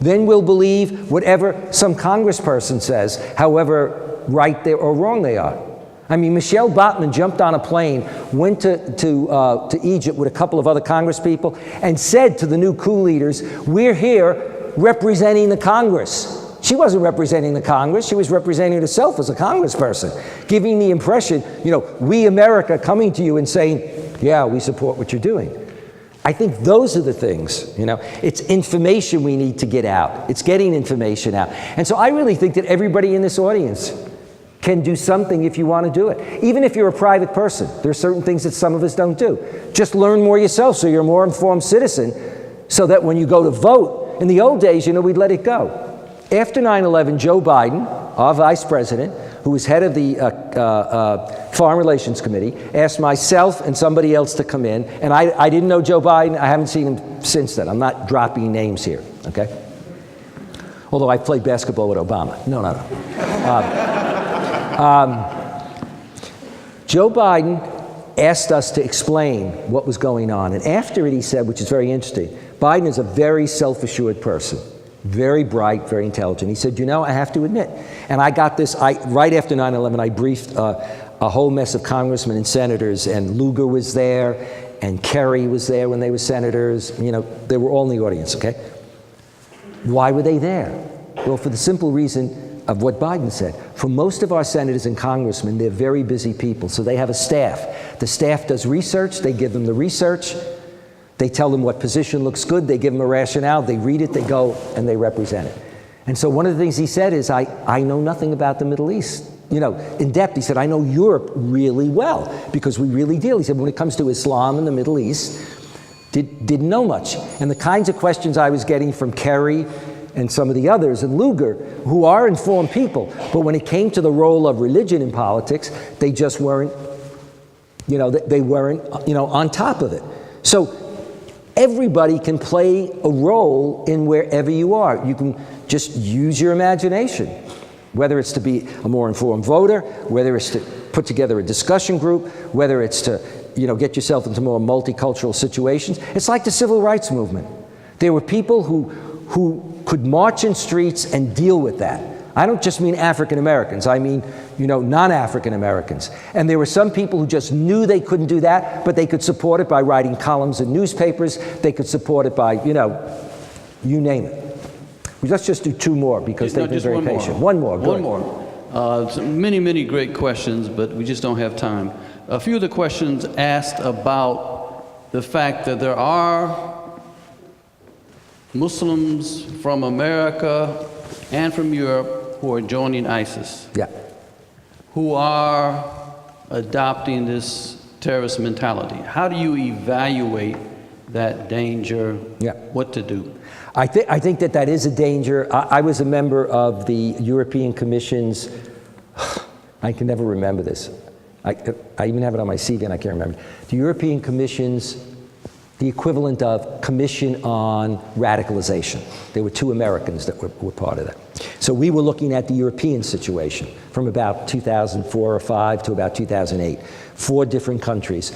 then we'll believe whatever some congressperson says, however right or wrong they are. I mean, Michelle Bachmann jumped on a plane, went to Egypt with a couple of other congresspeople, and said to the new coup leaders, we're here representing the Congress. She wasn't representing the Congress, she was representing herself as a congressperson, giving the impression, we America coming to you and saying, yeah, we support what you're doing. I think those are the things, It's information we need to get out. It's getting information out. And so I really think that everybody in this audience can do something if you want to do it. Even if you're a private person, there are certain things that some of us don't do. Just learn more yourself so you're a more informed citizen, so that when you go to vote, in the old days, we'd let it go. After 9/11, Joe Biden, our vice president, who was head of the Foreign Relations Committee, asked myself and somebody else to come in, and I didn't know Joe Biden. I haven't seen him since then. I'm not dropping names here, okay? Although I played basketball with Obama. No. Joe Biden asked us to explain what was going on, and after it he said, which is very interesting, Biden is a very self-assured person. Very bright, very intelligent. He said, I have to admit, and I got this, right after 9/11, I briefed a whole mess of congressmen and senators, and Lugar was there, and Kerry was there when they were senators. They were all in the audience, okay? Why were they there? Well, for the simple reason of what Biden said. For most of our senators and congressmen, they're very busy people, so they have a staff. The staff does research, they give them the research, they tell them what position looks good, they give them a rationale, they read it, they go, and they represent it. And so one of the things he said is, I know nothing about the Middle East. In depth, he said, I know Europe really well, because we really deal. He said, when it comes to Islam in the Middle East, didn't know much. And the kinds of questions I was getting from Kerry and some of the others, and Lugar, who are informed people, but when it came to the role of religion in politics, they just weren't, they weren't, on top of it. So everybody can play a role in wherever you are. You can just use your imagination, whether it's to be a more informed voter, whether it's to put together a discussion group, whether it's to, get yourself into more multicultural situations. It's like the civil rights movement. There were people who could march in streets and deal with that. I don't just mean African Americans, I mean, non-African Americans. And there were some people who just knew they couldn't do that, but they could support it by writing columns in newspapers, they could support it by, you name it. Let's just do two more, because they've been very patient. One more. Many, many great questions, but we just don't have time. A few of the questions asked about the fact that there are Muslims from America and from Europe who are joining ISIS. Yeah. Who are adopting this terrorist mentality. How do you evaluate that danger? Yeah. What to do? I think that is a danger. I was a member of the European Commission's, I can never remember this. I even have it on my CV and I can't remember. The European Commission's, the equivalent of Commission on Radicalization. There were two Americans that were part of that. So we were looking at the European situation from about 2004 or 5 to about 2008. 4 different countries.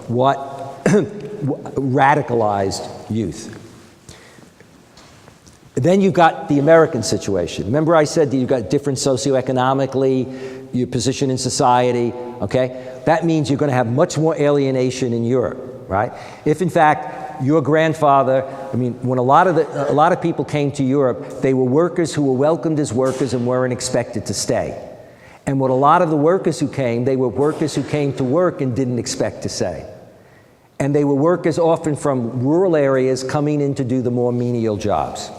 What radicalized youth. Then you've got the American situation. Remember I said that you've got different socioeconomically, your position in society, okay? That means you're going to have much more alienation in Europe, right? If in fact your grandfather, when a lot of people came to Europe, they were workers who were welcomed as workers and weren't expected to stay. And what a lot of the workers who came, they were workers who came to work and didn't expect to stay. And they were workers often from rural areas coming in to do the more menial jobs.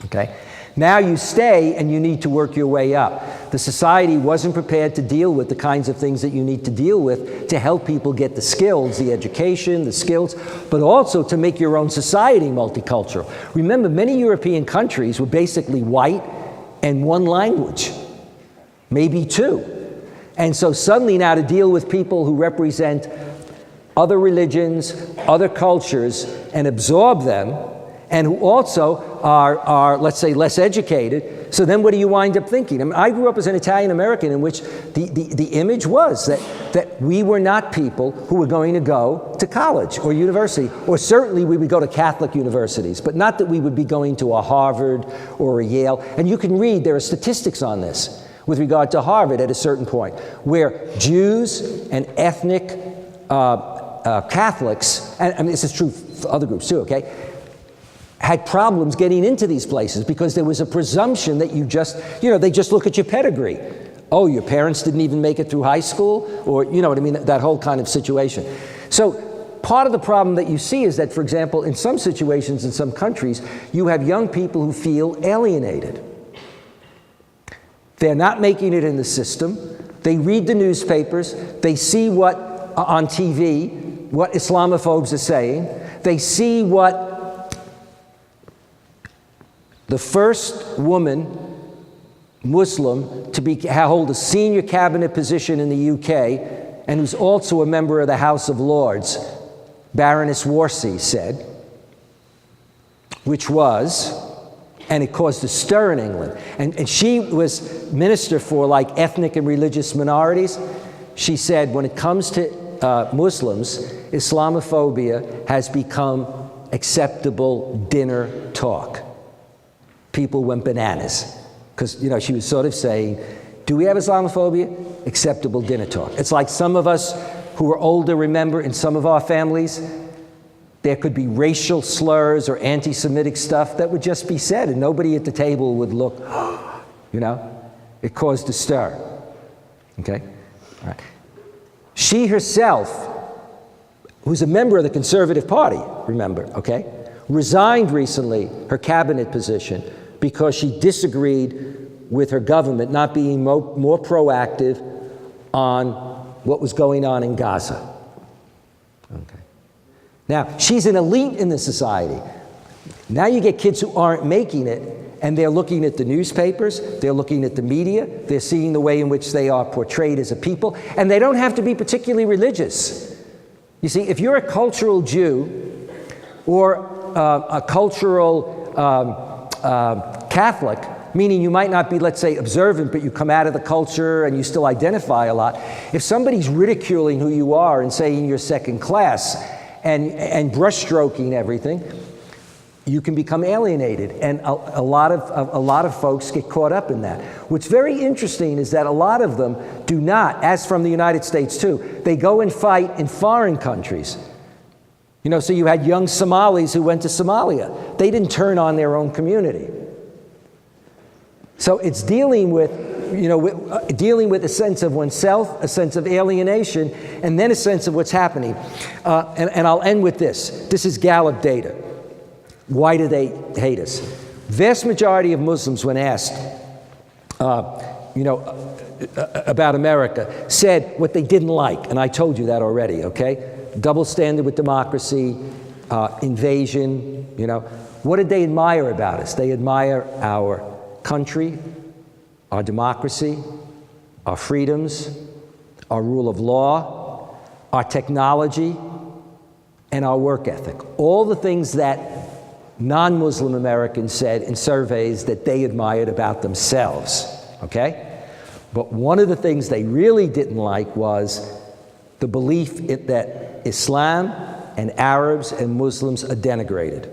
Okay? Now you stay and you need to work your way up. The society wasn't prepared to deal with the kinds of things that you need to deal with to help people get the skills, the education, the skills, but also to make your own society multicultural. Remember, many European countries were basically white and one language, maybe 2. And so suddenly now to deal with people who represent other religions, other cultures, and absorb them, and who also are, let's say, less educated. So then what do you wind up thinking? I grew up as an Italian American in which the image was that we were not people who were going to go to college or university, or certainly we would go to Catholic universities, but not that we would be going to a Harvard or a Yale. And you can read, there are statistics on this with regard to Harvard at a certain point, where Jews and ethnic Catholics, and this is true for other groups too, okay, had problems getting into these places because there was a presumption that they just look at your pedigree. Oh, your parents didn't even make it through high school? Or, you know what I mean, that whole kind of situation. So part of the problem that you see is that, for example, in some situations, in some countries, you have young people who feel alienated. They're not making it in the system. They read the newspapers. They see what on TV, what Islamophobes are saying. They see what the first woman, Muslim, to hold a senior cabinet position in the UK, and who's also a member of the House of Lords, Baroness Wolsey, said, which was, and it caused a stir in England. And she was minister for like ethnic and religious minorities. She said, when it comes to Muslims, Islamophobia has become acceptable dinner talk. People went bananas. Because, she was sort of saying, do we have Islamophobia? Acceptable dinner talk. It's like some of us who are older remember in some of our families, there could be racial slurs or anti-Semitic stuff that would just be said, and nobody at the table would look, It caused a stir. Okay? All right. She herself, who's a member of the Conservative Party, remember, okay, resigned recently her cabinet position because she disagreed with her government not being more proactive on what was going on in Gaza. Okay. Now, she's an elite in the society. Now you get kids who aren't making it, and they're looking at the newspapers, they're looking at the media, they're seeing the way in which they are portrayed as a people, and they don't have to be particularly religious. You see, if you're a cultural Jew or a cultural Catholic, meaning you might not be, let's say, observant, but you come out of the culture and you still identify a lot. If somebody's ridiculing who you are and saying you're second class and brushstroking everything, you can become alienated. And a lot of folks get caught up in that. What's very interesting is that a lot of them do not, as from the United States too, they go and fight in foreign countries. So you had young Somalis who went to Somalia. They didn't turn on their own community. So it's dealing with a sense of oneself, a sense of alienation, and then a sense of what's happening. And I'll end with this. This is Gallup data. Why do they hate us? Vast majority of Muslims, when asked, about America, said what they didn't like, and I told you that already. Okay, double standard with democracy, invasion. What did they admire about us? They admire our country, our democracy, our freedoms, our rule of law, our technology, and our work ethic. All the things that non-Muslim Americans said in surveys that they admired about themselves, okay? But one of the things they really didn't like was the belief that Islam and Arabs and Muslims are denigrated,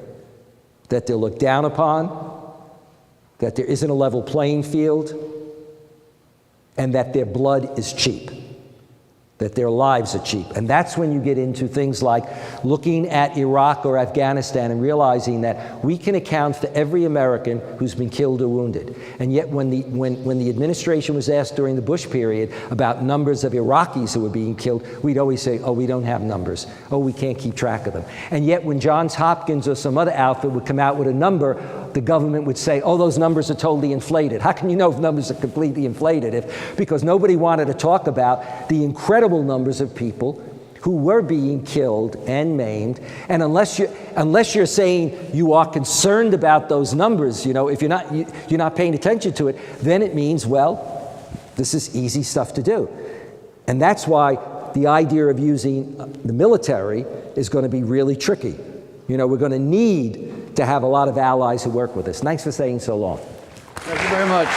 that they're looked down upon, that there isn't a level playing field, and that their blood is cheap, that their lives are cheap. And that's when you get into things like looking at Iraq or Afghanistan and realizing that we can account for every American who's been killed or wounded. And yet when the administration was asked during the Bush period about numbers of Iraqis who were being killed, we'd always say, oh, we don't have numbers. Oh, we can't keep track of them. And yet when Johns Hopkins or some other outfit would come out with a number, the government would say, oh, those numbers are totally inflated. How can you know if numbers are completely inflated? Because nobody wanted to talk about the incredible numbers of people who were being killed and maimed. And unless you're saying you are concerned about those numbers, if you're not paying attention to it, then it means, well, this is easy stuff to do. And that's why the idea of using the military is going to be really tricky. We're going to need to have a lot of allies who work with us. Thanks for staying so long. Thank you very much.